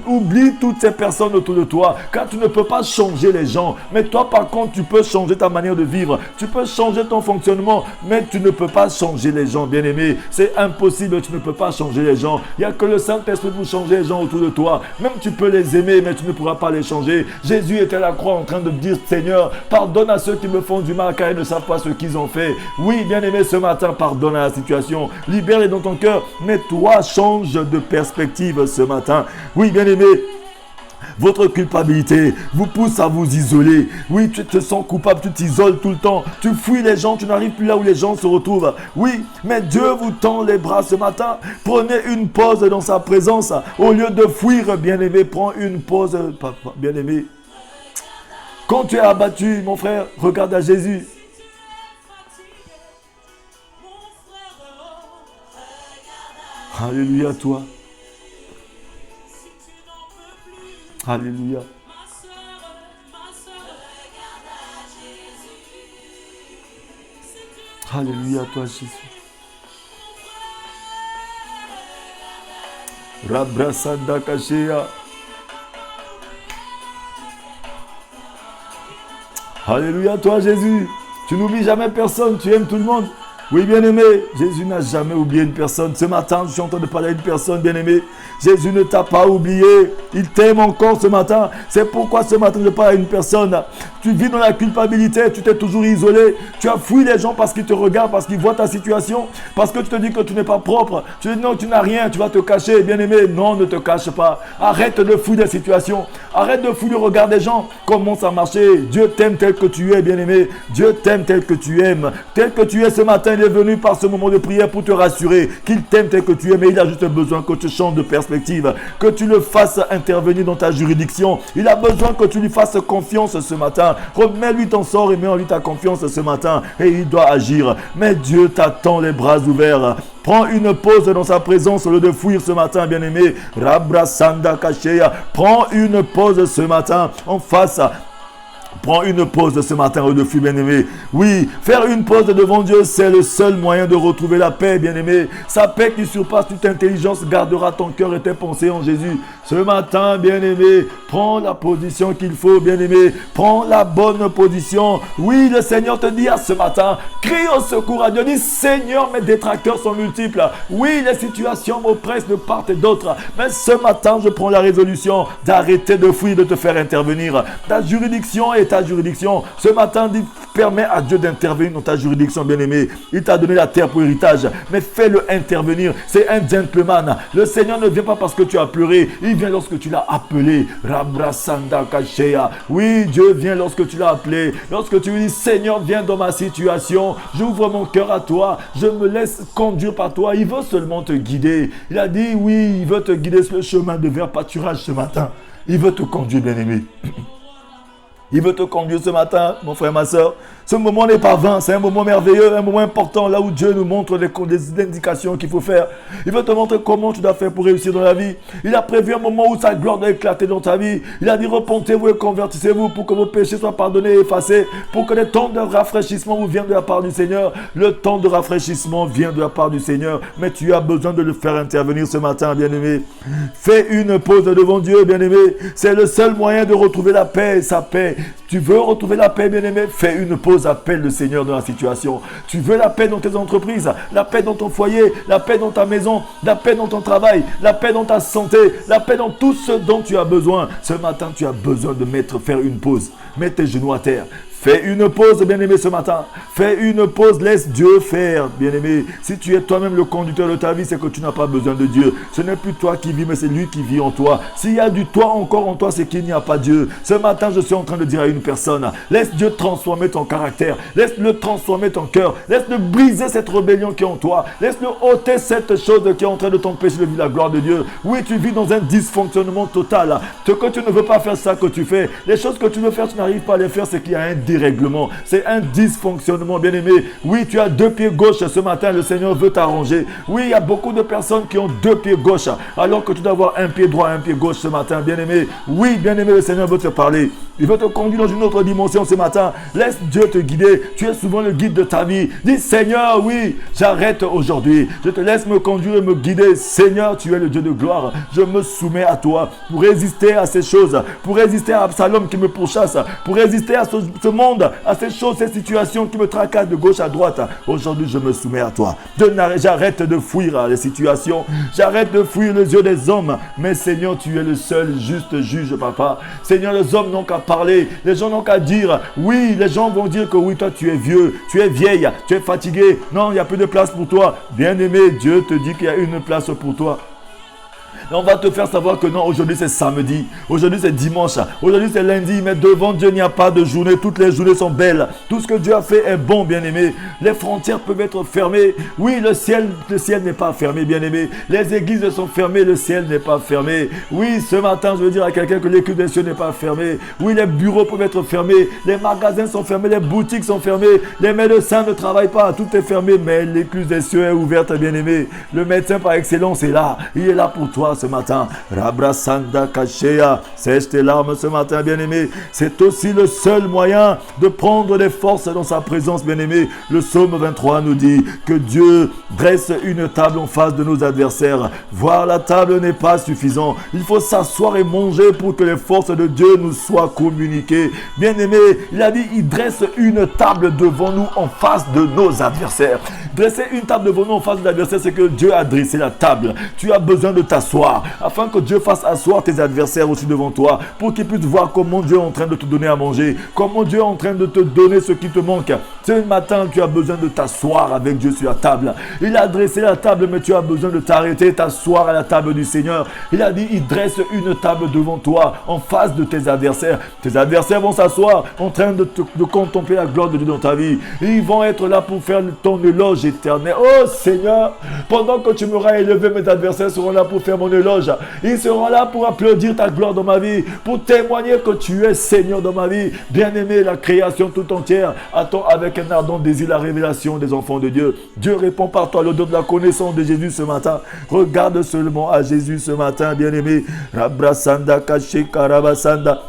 Oublie toutes ces personnes autour de toi, car tu ne peux pas changer les gens. Mais toi, par contre, tu peux changer ta manière de vivre. Tu peux changer ton fonctionnement, mais tu ne peux pas changer les gens, bien-aimés. C'est impossible, tu ne peux pas changer les gens. Il n'y a que le Saint-Esprit pour changer les gens autour de toi. Même tu peux les aimer, mais tu ne pourras pas les changer. Jésus était à la croix en train de dire, Seigneur, pardonne à ceux qui me font du mal car ils ne savent pas ce qu'ils ont fait. Oui, bien-aimé, ce matin, pardonne à la situation. Libère-les dans ton cœur. Mais toi, change de perspective ce matin. Oui, bien-aimé, votre culpabilité vous pousse à vous isoler. Oui, tu te sens coupable, tu t'isoles tout le temps. Tu fuis les gens, tu n'arrives plus là où les gens se retrouvent. Oui, mais Dieu vous tend les bras ce matin. Prenez une pause dans sa présence. Au lieu de fuir, bien-aimé, prends une pause, bien-aimé. Quand tu es abattu, mon frère, regarde à Jésus. Alléluia, toi. Alléluia. Alléluia, toi, Jésus. Rabrasanda Kasheya. Alléluia, toi Jésus. Tu n'oublies jamais personne, tu aimes tout le monde. Oui, bien-aimé, Jésus n'a jamais oublié une personne. Ce matin, je suis en train de parler à une personne, bien-aimé. Jésus ne t'a pas oublié. Il t'aime encore ce matin. C'est pourquoi ce matin, je parle à une personne. Tu vis dans la culpabilité, tu t'es toujours isolé. Tu as fui les gens parce qu'ils te regardent, parce qu'ils voient ta situation. Parce que tu te dis que tu n'es pas propre. Tu dis non, tu n'as rien, tu vas te cacher. Bien-aimé, non, ne te cache pas. Arrête de fuir des situations. Arrête de fuir le regard des gens. Commence à marcher. Dieu t'aime tel que tu es, bien-aimé. Dieu t'aime tel que tu aimes. Tel que tu es ce matin, il est venu par ce moment de prière pour te rassurer qu'il t'aime tel que tu es, mais il a juste besoin que tu changes de perspective, que tu le fasses intervenir dans ta juridiction. Il a besoin que tu lui fasses confiance ce matin. Remets-lui ton sort et mets en lui ta confiance ce matin et il doit agir. Mais Dieu t'attend les bras ouverts. Prends une pause dans sa présence au lieu de fuir ce matin, bien-aimé. Rabrasanda Kasheya. Prends une pause ce matin en face Prends une pause ce matin, Rodolphe, bien-aimé. Oui, faire une pause devant Dieu, c'est le seul moyen de retrouver la paix, bien-aimé. Sa paix qui surpasse toute intelligence gardera ton cœur et tes pensées en Jésus. Ce matin, bien-aimé, prends la position qu'il faut, bien-aimé. Prends la bonne position. Oui, le Seigneur te dit à ce matin, crie au secours à Dieu. Dis, Seigneur, mes détracteurs sont multiples. Oui, les situations m'oppressent de part et d'autre. Mais ce matin, je prends la résolution d'arrêter de fuir, de te faire intervenir. Ta juridiction est ta juridiction. Ce matin, permets à Dieu d'intervenir dans ta juridiction, bien-aimé. Il t'a donné la terre pour héritage, mais fais-le intervenir. C'est un gentleman. Le Seigneur ne vient pas parce que tu as pleuré. Il vient lorsque tu l'as appelé. Rabrasanda Kashea. Oui, Dieu vient lorsque tu l'as appelé. Lorsque tu lui dis, Seigneur, viens dans ma situation. J'ouvre mon cœur à toi. Je me laisse conduire par toi. Il veut seulement te guider. Il a dit, oui, il veut te guider sur le chemin de vers pâturage ce matin. Il veut te conduire, bien-aimé. Il veut te conduire ce matin, mon frère, ma soeur. Ce moment n'est pas vain, c'est un moment merveilleux, un moment important, là où Dieu nous montre les indications qu'il faut faire. Il veut te montrer comment tu dois faire pour réussir dans la vie. Il a prévu un moment où sa gloire doit éclater dans ta vie. Il a dit, repentez-vous et convertissez-vous pour que vos péchés soient pardonnés et effacés, pour que le temps de rafraîchissement vous vienne de la part du Seigneur. Le temps de rafraîchissement vient de la part du Seigneur, mais tu as besoin de le faire intervenir ce matin, bien-aimé. Fais une pause devant Dieu, bien-aimé. C'est le seul moyen de retrouver la paix, sa paix. Tu veux retrouver la paix, bien-aimé? Fais une pause, appelle le Seigneur dans la situation. Tu veux la paix dans tes entreprises, la paix dans ton foyer, la paix dans ta maison, la paix dans ton travail, la paix dans ta santé, la paix dans tout ce dont tu as besoin. Ce matin, tu as besoin de faire une pause. Mets tes genoux à terre. Fais une pause, bien-aimé, ce matin. Fais une pause, laisse Dieu faire, bien-aimé. Si tu es toi-même le conducteur de ta vie, c'est que tu n'as pas besoin de Dieu. Ce n'est plus toi qui vis, mais c'est lui qui vit en toi. S'il y a du toi encore en toi, c'est qu'il n'y a pas Dieu. Ce matin, je suis en train de dire à une personne, laisse Dieu transformer ton caractère. Laisse-le transformer ton cœur. Laisse-le briser cette rébellion qui est en toi. Laisse-le ôter cette chose qui est en train de t'empêcher de vivre la gloire de Dieu. Oui, tu vis dans un dysfonctionnement total. Ce que tu ne veux pas faire, ça que tu fais. Les choses que tu veux faire, tu n'arrives pas à les faire, c'est qu'il y a un dérèglement, c'est un dysfonctionnement, bien-aimé. Oui, tu as deux pieds gauches ce matin, le Seigneur veut t'arranger. Oui, il y a beaucoup de personnes qui ont deux pieds gauches, alors que tu dois avoir un pied droit, un pied gauche ce matin, bien-aimé. Oui, bien-aimé, le Seigneur veut te parler. Il veut te conduire dans une autre dimension ce matin. Laisse Dieu te guider. Tu es souvent le guide de ta vie. Dis, Seigneur, oui, j'arrête aujourd'hui. Je te laisse me conduire et me guider. Seigneur, tu es le Dieu de gloire. Je me soumets à toi pour résister à ces choses, pour résister à Absalom qui me pourchasse, pour résister à ce monde, à ces choses, ces situations qui me tracassent de gauche à droite. Aujourd'hui, je me soumets à toi. J'arrête de fuir les situations. J'arrête de fuir les yeux des hommes. Mais Seigneur, tu es le seul juste juge, papa. Seigneur, les hommes n'ont qu'à parler. Les gens n'ont qu'à dire. Oui, les gens vont dire que oui, toi, tu es vieux, tu es vieille, tu es fatigué. Non, il n'y a plus de place pour toi. Bien-aimé, Dieu te dit qu'il y a une place pour toi. Et on va te faire savoir que non, aujourd'hui c'est samedi, aujourd'hui c'est dimanche, aujourd'hui c'est lundi, mais devant Dieu il n'y a pas de journée, toutes les journées sont belles. Tout ce que Dieu a fait est bon, bien-aimé. Les frontières peuvent être fermées. Oui, le ciel n'est pas fermé, bien-aimé. Les églises sont fermées, le ciel n'est pas fermé. Oui, ce matin, je veux dire à quelqu'un que l'écume des cieux n'est pas fermée. Oui, les bureaux peuvent être fermés, les magasins sont fermés, les boutiques sont fermées, les médecins ne travaillent pas, tout est fermé, mais l'écluse des cieux est ouverte, bien-aimé. Le médecin par excellence est là, il est là pour toi ce matin. Rabrasanda Kashea, sèche tes larmes ce matin, bien-aimé. C'est aussi le seul moyen de prendre des forces dans sa présence, bien-aimé. Le psaume 23 nous dit que Dieu dresse une table en face de nos adversaires. Voir la table n'est pas suffisant. Il faut s'asseoir et manger pour que les forces de Dieu nous soient communiquées. Bien-aimé, il a dit, il dresse une table devant nous en face de nos adversaires. Dresser une table devant nous en face de l'adversaire, c'est que Dieu a dressé la table. Tu as besoin de t'asseoir, afin que Dieu fasse asseoir tes adversaires aussi devant toi, pour qu'ils puissent voir comment Dieu est en train de te donner à manger, comment Dieu est en train de te donner ce qui te manque. Ce matin, tu as besoin de t'asseoir avec Dieu sur la table. Il a dressé la table, mais tu as besoin de t'arrêter et t'asseoir à la table du Seigneur. Il a dit, il dresse une table devant toi, en face de tes adversaires. Tes adversaires vont s'asseoir en train de contempler la gloire de Dieu dans ta vie. Ils vont être là pour faire ton éloge éternel. Oh Seigneur, pendant que tu m'auras élevé, mes adversaires seront là pour faire mon éloge. Ils seront là pour applaudir ta gloire dans ma vie, pour témoigner que tu es Seigneur dans ma vie. Bien-aimé, la création tout entière attend avec un ardent désir la révélation des enfants de Dieu. Dieu répond par toi l'odeur de la connaissance de Jésus ce matin. Regarde seulement à Jésus ce matin, bien-aimé. Rabrasanda Kache Karabasanda.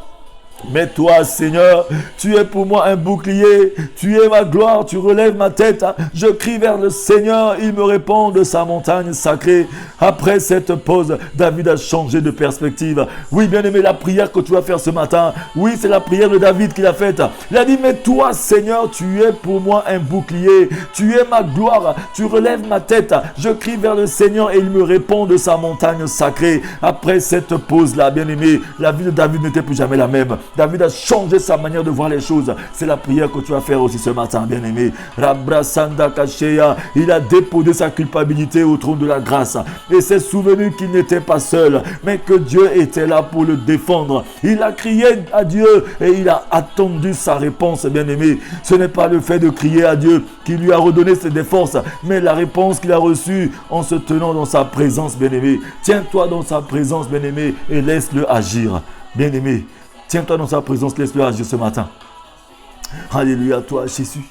Mais toi, Seigneur, tu es pour moi un bouclier, tu es ma gloire, tu relèves ma tête. Je crie vers le Seigneur, il me répond de sa montagne sacrée. Après cette pause, David a changé de perspective. Oui, bien-aimé, la prière que tu vas faire ce matin, oui, c'est la prière de David qu'il a faite. Il a dit, mais toi, Seigneur, tu es pour moi un bouclier, tu es ma gloire, tu relèves ma tête. Je crie vers le Seigneur et il me répond de sa montagne sacrée. Après cette pause-là, bien-aimé, la vie de David n'était plus jamais la même. David a changé sa manière de voir les choses. C'est la prière que tu vas faire aussi ce matin, bien-aimé. Rabrasanda Kasheya, il a déposé sa culpabilité au trône de la grâce et s'est souvenu qu'il n'était pas seul, mais que Dieu était là pour le défendre. Il a crié à Dieu et il a attendu sa réponse, bien-aimé. Ce n'est pas le fait de crier à Dieu qui lui a redonné des forces, mais la réponse qu'il a reçue en se tenant dans sa présence, bien-aimé. Tiens-toi dans sa présence, bien-aimé, et laisse-le agir, bien-aimé. Tiens-toi dans sa présence, laisse-le agir ce matin. Alléluia, toi, Jésus.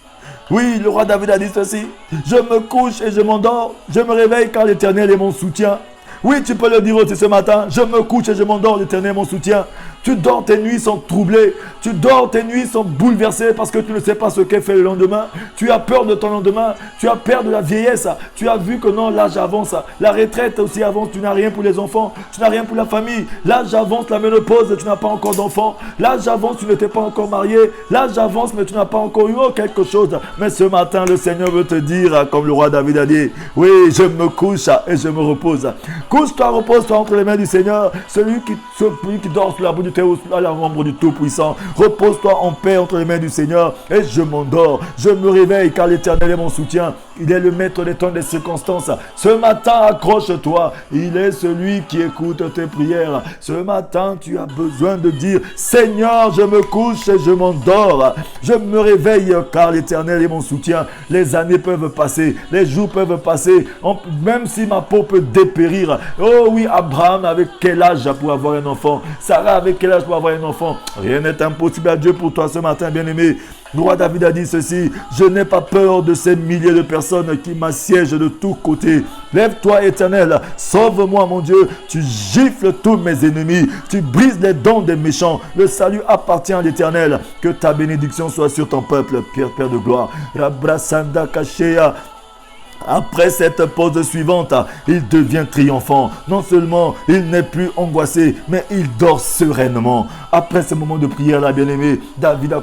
Oui, le roi David a dit ceci. Je me couche et je m'endors. Je me réveille car l'Éternel est mon soutien. Oui, tu peux le dire aussi ce matin. Je me couche et je m'endors, l'Éternel est mon soutien. Tu dors, tes nuits sont troublées. Tu dors, tes nuits sont bouleversées parce que tu ne sais pas ce qu'est fait le lendemain. Tu as peur de ton lendemain. Tu as peur de la vieillesse. Tu as vu que non, l'âge avance. La retraite aussi avance. Tu n'as rien pour les enfants. Tu n'as rien pour la famille. L'âge avance, la ménopause, tu n'as pas encore d'enfants. L'âge avance, tu ne t'es pas encore marié. L'âge avance, mais tu n'as pas encore eu quelque chose. Mais ce matin, le Seigneur veut te dire, comme le roi David a dit, oui, je me couche et je me repose. Couche-toi, repose-toi entre les mains du Seigneur. Celui qui dort sous la boue du à l'ombre du Tout-Puissant. Repose-toi en paix entre les mains du Seigneur et je m'endors. Je me réveille car l'Éternel est mon soutien. Il est le maître des temps des circonstances. Ce matin, accroche-toi. Il est celui qui écoute tes prières. Ce matin, tu as besoin de dire, Seigneur, je me couche et je m'endors. Je me réveille car l'Éternel est mon soutien. Les années peuvent passer, les jours peuvent passer, même si ma peau peut dépérir. Oh oui, Abraham, avec quel âge pour avoir un enfant? Sarah, avec quel âge pour avoir un enfant? Rien n'est impossible à Dieu pour toi ce matin, bien-aimé. Le roi David a dit ceci, je n'ai pas peur de ces milliers de personnes qui m'assiègent de tous côtés. Lève-toi, Éternel, sauve-moi, mon Dieu. Tu gifles tous mes ennemis, tu brises les dents des méchants. Le salut appartient à l'Éternel. Que ta bénédiction soit sur ton peuple, Père de gloire. Rabrasanda Kashea. Après cette pause suivante, il devient triomphant. Non seulement il n'est plus angoissé, mais il dort sereinement. Après ce moment de prière-là, bien-aimé, David a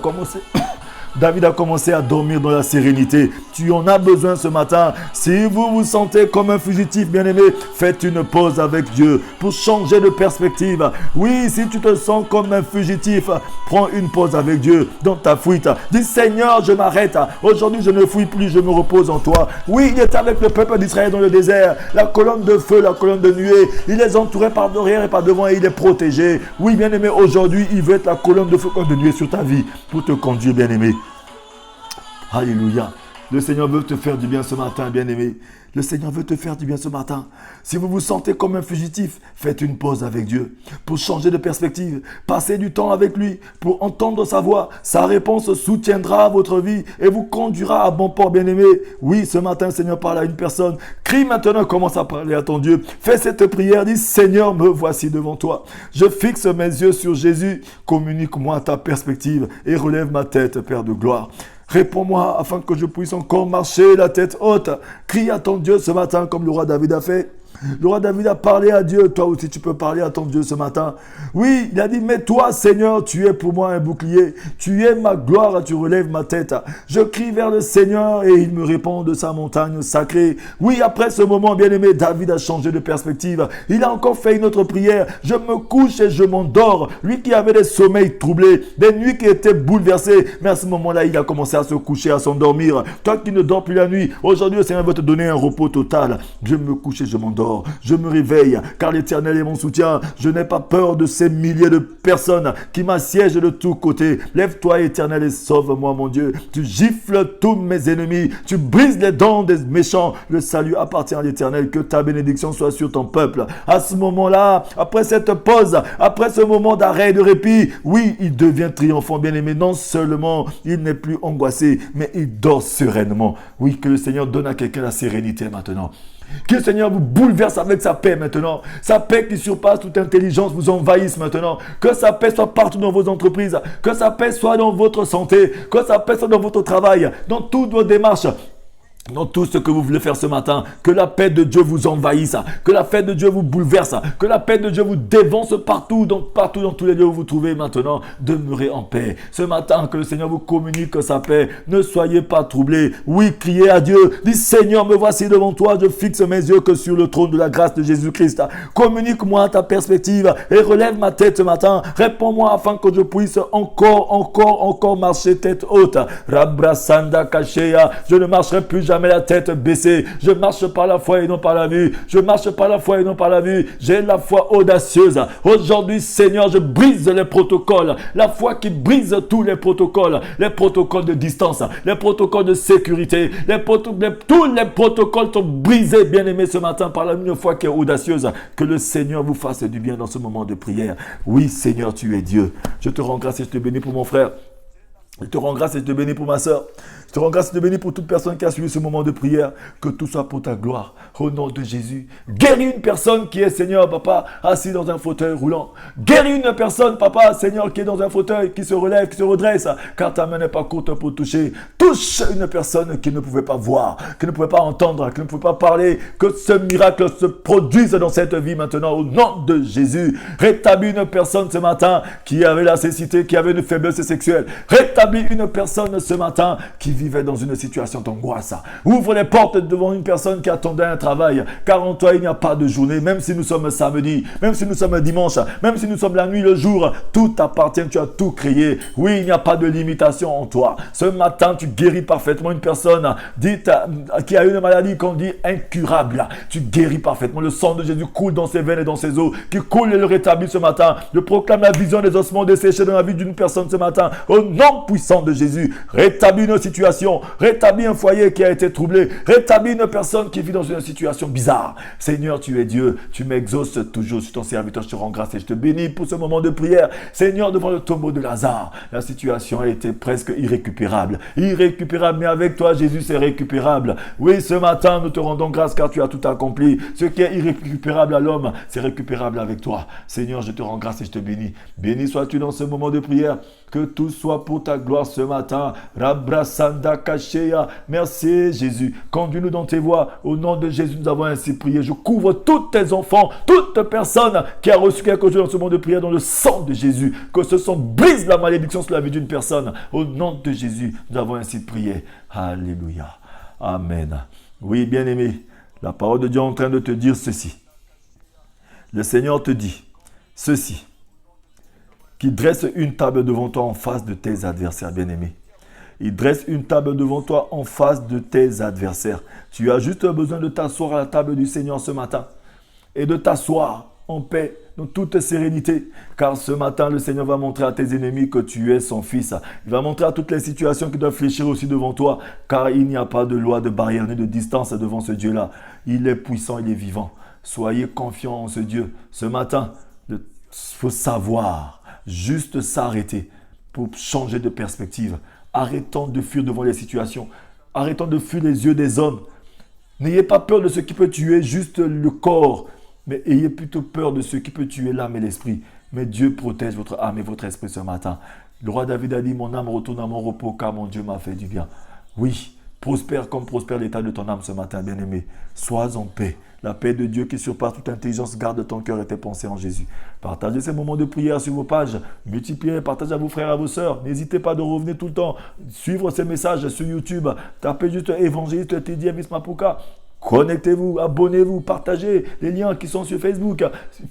commencé à dormir dans la sérénité. Tu en as besoin ce matin. Si vous vous sentez comme un fugitif, bien-aimé, faites une pause avec Dieu pour changer de perspective. Oui, si tu te sens comme un fugitif, prends une pause avec Dieu dans ta fuite. Dis, Seigneur, je m'arrête. Aujourd'hui, je ne fuis plus, je me repose en toi. Oui, il est avec le peuple d'Israël dans le désert. La colonne de feu, la colonne de nuée. Il les entourait par derrière et par devant et il est protégé. Oui, bien-aimé, aujourd'hui, il veut être la colonne de feu, colonne de nuée sur ta vie pour te conduire, bien-aimé. Alléluia. Le Seigneur veut te faire du bien ce matin, bien-aimé. Le Seigneur veut te faire du bien ce matin. Si vous vous sentez comme un fugitif, faites une pause avec Dieu pour changer de perspective. Passez du temps avec lui pour entendre sa voix. Sa réponse soutiendra votre vie et vous conduira à bon port, bien-aimé. Oui, ce matin, le Seigneur parle à une personne. Crie maintenant, commence à parler à ton Dieu. Fais cette prière, dis, Seigneur, me voici devant toi. Je fixe mes yeux sur Jésus. Communique-moi ta perspective et relève ma tête, Père de gloire. Réponds-moi afin que je puisse encore marcher la tête haute. Crie à ton Dieu ce matin comme le roi David a fait. Le roi David a parlé à Dieu. Toi aussi, tu peux parler à ton Dieu ce matin. Oui, il a dit, mais toi, Seigneur, tu es pour moi un bouclier. Tu es ma gloire, tu relèves ma tête. Je crie vers le Seigneur et il me répond de sa montagne sacrée. Oui, après ce moment, bien-aimé, David a changé de perspective. Il a encore fait une autre prière. Je me couche et je m'endors. Lui qui avait des sommeils troublés, des nuits qui étaient bouleversées. Mais à ce moment-là, il a commencé à se coucher, à s'endormir. Toi qui ne dors plus la nuit, aujourd'hui, le Seigneur va te donner un repos total. Je me couche et je m'endors. Je me réveille car l'Éternel est mon soutien. Je n'ai pas peur de ces milliers de personnes qui m'assiègent de tous côtés. Lève-toi, Éternel, et sauve-moi, mon Dieu. Tu gifles tous mes ennemis. Tu brises les dents des méchants. Le salut appartient à l'Éternel. Que ta bénédiction soit sur ton peuple. À ce moment-là, après cette pause, après ce moment d'arrêt et de répit, oui, il devient triomphant, bien-aimé. Non seulement il n'est plus angoissé, mais il dort sereinement. Oui, que le Seigneur donne à quelqu'un la sérénité maintenant. Que le Seigneur vous bouleverse avec sa paix maintenant. Sa paix qui surpasse toute intelligence vous envahisse maintenant. Que sa paix soit partout dans vos entreprises. Que sa paix soit dans votre santé. Que sa paix soit dans votre travail. Dans toutes vos démarches. Dans tout ce que vous voulez faire ce matin, que la paix de Dieu vous envahisse, que la paix de Dieu vous bouleverse, que la paix de Dieu vous dévance partout dans tous les lieux où vous vous trouvez maintenant. Demeurez en paix. Ce matin, que le Seigneur vous communique sa paix. Ne soyez pas troublés. Oui, criez à Dieu. Dis, Seigneur, me voici devant toi. Je fixe mes yeux que sur le trône de la grâce de Jésus-Christ. Communique-moi ta perspective et relève ma tête ce matin. Réponds-moi afin que je puisse encore marcher tête haute. Rabrasanda Kashea. Je ne marcherai plus jamais la tête baissée. Je marche par la foi et non par la vue. Je marche par la foi et non par la vue. J'ai la foi audacieuse. Aujourd'hui, Seigneur, je brise les protocoles. La foi qui brise tous les protocoles de distance, les protocoles de sécurité, tous les protocoles sont brisés, bien-aimés, ce matin par la une foi qui est audacieuse. Que le Seigneur vous fasse du bien dans ce moment de prière. Oui, Seigneur, tu es Dieu. Je te rends grâce et je te bénis pour mon frère. Je te rends grâce et je te bénis pour ma soeur. Je te rends grâce et je te bénis pour toute personne qui a suivi ce moment de prière. Que tout soit pour ta gloire. Au nom de Jésus. Guéris une personne qui est, Seigneur, Papa, assis dans un fauteuil roulant. Guéris une personne, Papa, Seigneur, qui est dans un fauteuil, qui se relève, qui se redresse. Car ta main n'est pas courte pour toucher. Touche une personne qui ne pouvait pas voir, qui ne pouvait pas entendre, qui ne pouvait pas parler. Que ce miracle se produise dans cette vie maintenant. Au nom de Jésus. Rétablis une personne ce matin qui avait la cécité, qui avait une faiblesse sexuelle. Rétablis une personne ce matin qui vivait dans une situation d'angoisse. Ouvre les portes devant une personne qui attendait un travail, car en toi il n'y a pas de journée, même si nous sommes samedi, même si nous sommes dimanche, même si nous sommes la nuit, le jour, tout t'appartient, tu as tout créé. Oui, il n'y a pas de limitation en toi. Ce matin, tu guéris parfaitement une personne qui a une maladie qu'on dit incurable. Tu guéris parfaitement. Le sang de Jésus coule dans ses veines et dans ses os, qui coule et le rétablit ce matin. Je proclame la vision des ossements desséchés dans la vie d'une personne ce matin. Au nom puissant de Jésus, rétablis une situation, rétablis un foyer qui a été troublé, rétablis une personne qui vit dans une situation bizarre. Seigneur, tu es Dieu, tu m'exauces toujours sur ton serviteur, je te rends grâce et je te bénis pour ce moment de prière. Seigneur, devant le tombeau de Lazare, la situation a été presque irrécupérable, mais avec toi, Jésus, c'est récupérable. Oui, ce matin, nous te rendons grâce car tu as tout accompli. Ce qui est irrécupérable à l'homme, c'est récupérable avec toi. Seigneur, je te rends grâce et je te bénis. Béni sois-tu dans ce moment de prière. Que tout soit pour ta gloire ce matin. Rabrasanda Kashea. Merci Jésus. Conduis-nous dans tes voies. Au nom de Jésus, nous avons ainsi prié. Je couvre tous tes enfants, toute personne qui a reçu quelque chose dans ce moment de prière dans le sang de Jésus. Que ce sang brise la malédiction sur la vie d'une personne. Au nom de Jésus, nous avons ainsi prié. Alléluia. Amen. Oui, bien-aimé, la parole de Dieu est en train de te dire ceci. Le Seigneur te dit ceci. Qui dresse une table devant toi en face de tes adversaires, bien-aimés. Il dresse une table devant toi en face de tes adversaires. Tu as juste besoin de t'asseoir à la table du Seigneur ce matin et de t'asseoir en paix, dans toute sérénité. Car ce matin, le Seigneur va montrer à tes ennemis que tu es son fils. Il va montrer à toutes les situations qui doivent fléchir aussi devant toi. Car il n'y a pas de loi, de barrière, ni de distance devant ce Dieu-là. Il est puissant, il est vivant. Soyez confiants en ce Dieu. Ce matin, il faut savoir juste s'arrêter pour changer de perspective. Arrêtons de fuir devant les situations. Arrêtons de fuir les yeux des hommes. N'ayez pas peur de ce qui peut tuer juste le corps, mais ayez plutôt peur de ce qui peut tuer l'âme et l'esprit. Mais Dieu protège votre âme et votre esprit ce matin. Le roi David a dit, mon âme retourne à mon repos car mon Dieu m'a fait du bien. Oui, prospère comme prospère l'état de ton âme ce matin, bien-aimé. Sois en paix. La paix de Dieu qui surpasse toute intelligence garde ton cœur et tes pensées en Jésus. Partagez ces moments de prière sur vos pages. Multipliez, partagez à vos frères et à vos sœurs. N'hésitez pas de revenir tout le temps. Suivre ces messages sur YouTube. Tapez juste évangéliste Teddy Amis Mapuka. Connectez-vous, abonnez-vous, partagez les liens qui sont sur Facebook.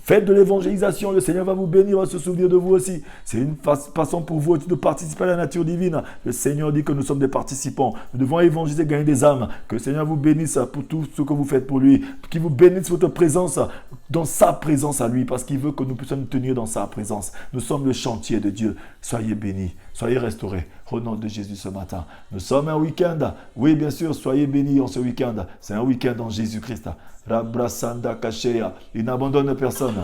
Faites de l'évangélisation, le Seigneur va vous bénir, va se souvenir de vous aussi. C'est une façon pour vous de participer à la nature divine. Le Seigneur dit que nous sommes des participants. Nous devons évangéliser, gagner des âmes. Que le Seigneur vous bénisse pour tout ce que vous faites pour lui. Qu'il vous bénisse votre présence, dans sa présence à lui, parce qu'il veut que nous puissions nous tenir dans sa présence. Nous sommes le chantier de Dieu. Soyez bénis, soyez restaurés. Au nom de Jésus ce matin. Nous sommes un week-end. Oui, bien sûr, soyez bénis en ce week-end. C'est un week-end en Jésus-Christ. Rabrasanda Kashea. Il n'abandonne personne.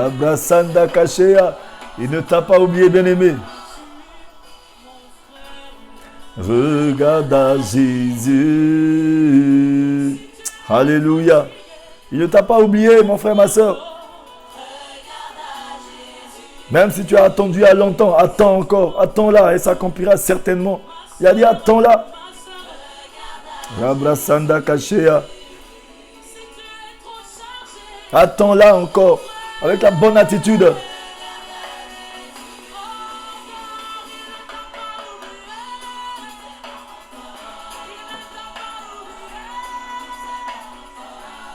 Abrasanda Kashea. Il ne t'a pas oublié, bien-aimé. Regarde à Jésus. Alléluia. Il ne t'a pas oublié, mon frère, ma soeur. Même si tu as attendu à longtemps, attends encore. Attends là, et ça accomplira certainement. Il a dit, attends là. Abrasanda Kashea. Attends là encore, avec la bonne attitude.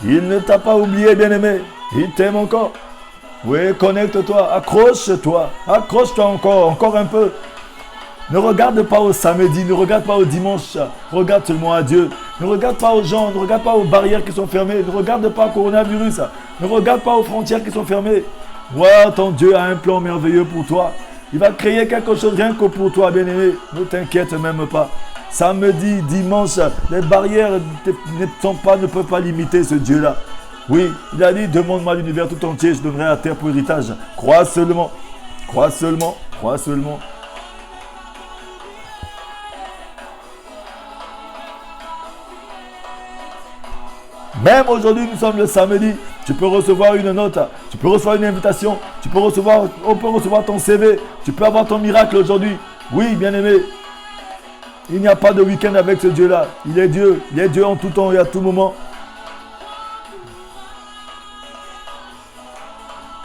Il ne t'a pas oublié, bien-aimé. Il t'aime encore. Oui, connecte-toi, accroche-toi encore un peu. Ne regarde pas au samedi, ne regarde pas au dimanche. Regarde seulement à Dieu. Ne regarde pas aux gens, ne regarde pas aux barrières qui sont fermées. Ne regarde pas au coronavirus. Ne regarde pas aux frontières qui sont fermées. Vois, ton Dieu a un plan merveilleux pour toi. Il va créer quelque chose rien que pour toi, bien-aimé. Ne t'inquiète même pas. Samedi, dimanche, les barrières ne peuvent pas limiter ce Dieu-là. Oui, il a dit, demande-moi l'univers tout entier, je donnerai la terre pour héritage. Crois seulement, crois seulement, crois seulement. Même aujourd'hui, nous sommes le samedi, tu peux recevoir une note, tu peux recevoir une invitation, on peut recevoir ton CV, tu peux avoir ton miracle aujourd'hui. Oui, bien-aimé, il n'y a pas de week-end avec ce Dieu-là. Il est Dieu en tout temps et à tout moment.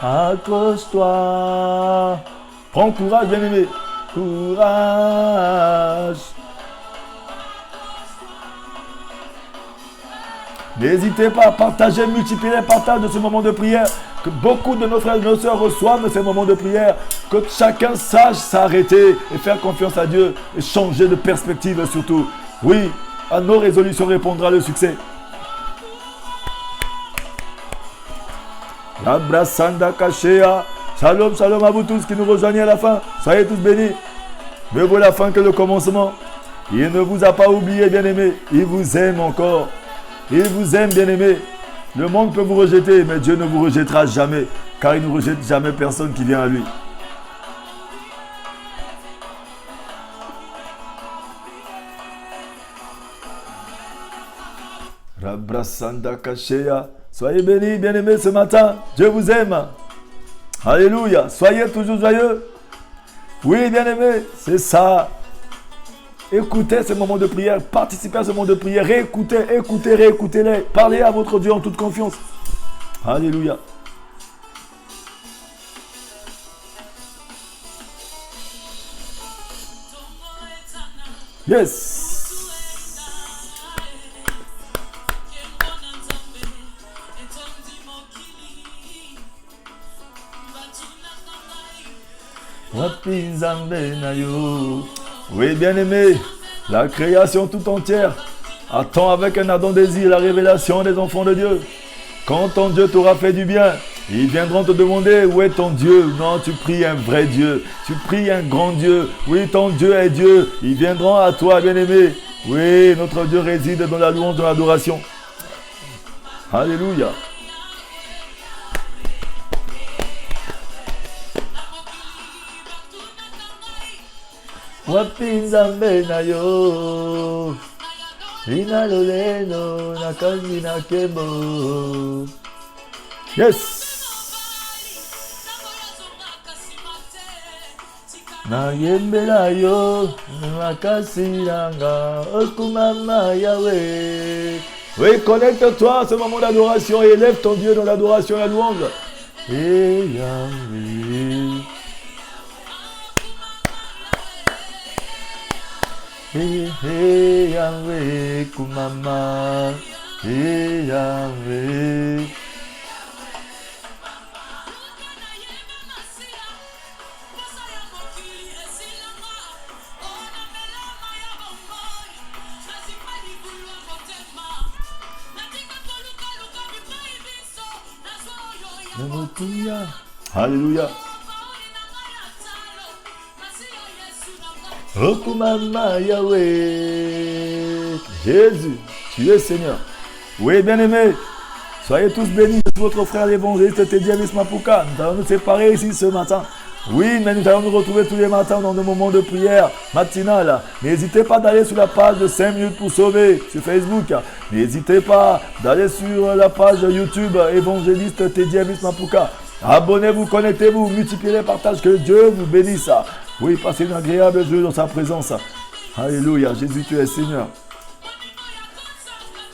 Accroche-toi. Prends courage, bien-aimé. Courage. N'hésitez pas à partager, multiplier les partages de ce moment de prière. Que beaucoup de nos frères et nos sœurs reçoivent ces moments de prière. Que chacun sache s'arrêter et faire confiance à Dieu. Et changer de perspective surtout. Oui, à nos résolutions répondra le succès. Abrasanda Kashea. Shalom, shalom à vous tous qui nous rejoignez à la fin. Soyez tous bénis. Mieux vaut la fin que le commencement. Il ne vous a pas oublié, bien-aimé. Il vous aime encore. Il vous aime, bien-aimé. Le monde peut vous rejeter, mais Dieu ne vous rejettera jamais, car il ne rejette jamais personne qui vient à lui. Rabrasanda Kashea. Soyez bénis, bien-aimés, ce matin. Dieu vous aime. Alléluia. Soyez toujours joyeux. Oui, bien-aimés, c'est ça. Écoutez ce moment de prière, participez à ce moment de prière, réécoutez-les. Parlez à votre Dieu en toute confiance. Alléluia. Yes. Oui, bien-aimé, la création tout entière attend avec un ardent désir la révélation des enfants de Dieu. Quand ton Dieu t'aura fait du bien, ils viendront te demander où est ton Dieu. Non, tu pries un vrai Dieu, tu pries un grand Dieu. Oui, ton Dieu est Dieu. Ils viendront à toi, bien-aimé. Oui, notre Dieu réside dans la louange, dans l'adoration. Alléluia. Wapinzambe na yo Inaloleno nakazi na kebo. Yes. Na yembela yo makasiranga okumama Yahweh. Oui, connecte-toi à ce moment d'adoration et élève ton Dieu dans l'adoration et la louange. Et Yahweh. Hey Yahweh kumama, hey Yahweh. Alléluia. Okumama Yahweh. Jésus, tu es Seigneur. Oui, bien-aimé, Soyez tous bénis. Je suis votre frère l'évangéliste Teddy Avis Mapuka. Nous allons nous séparer ici ce matin. Oui, mais nous allons nous retrouver tous les matins dans des moments de prière matinale. N'hésitez pas d'aller sur la page de 5 minutes pour sauver sur Facebook. N'hésitez pas d'aller sur la page YouTube évangéliste Teddy Avis Mapuka. Abonnez-vous, connectez-vous, multipliez les partages, que Dieu vous bénisse. Oui, passez une agréable journée dans sa présence. Alléluia, Jésus, tu es Seigneur.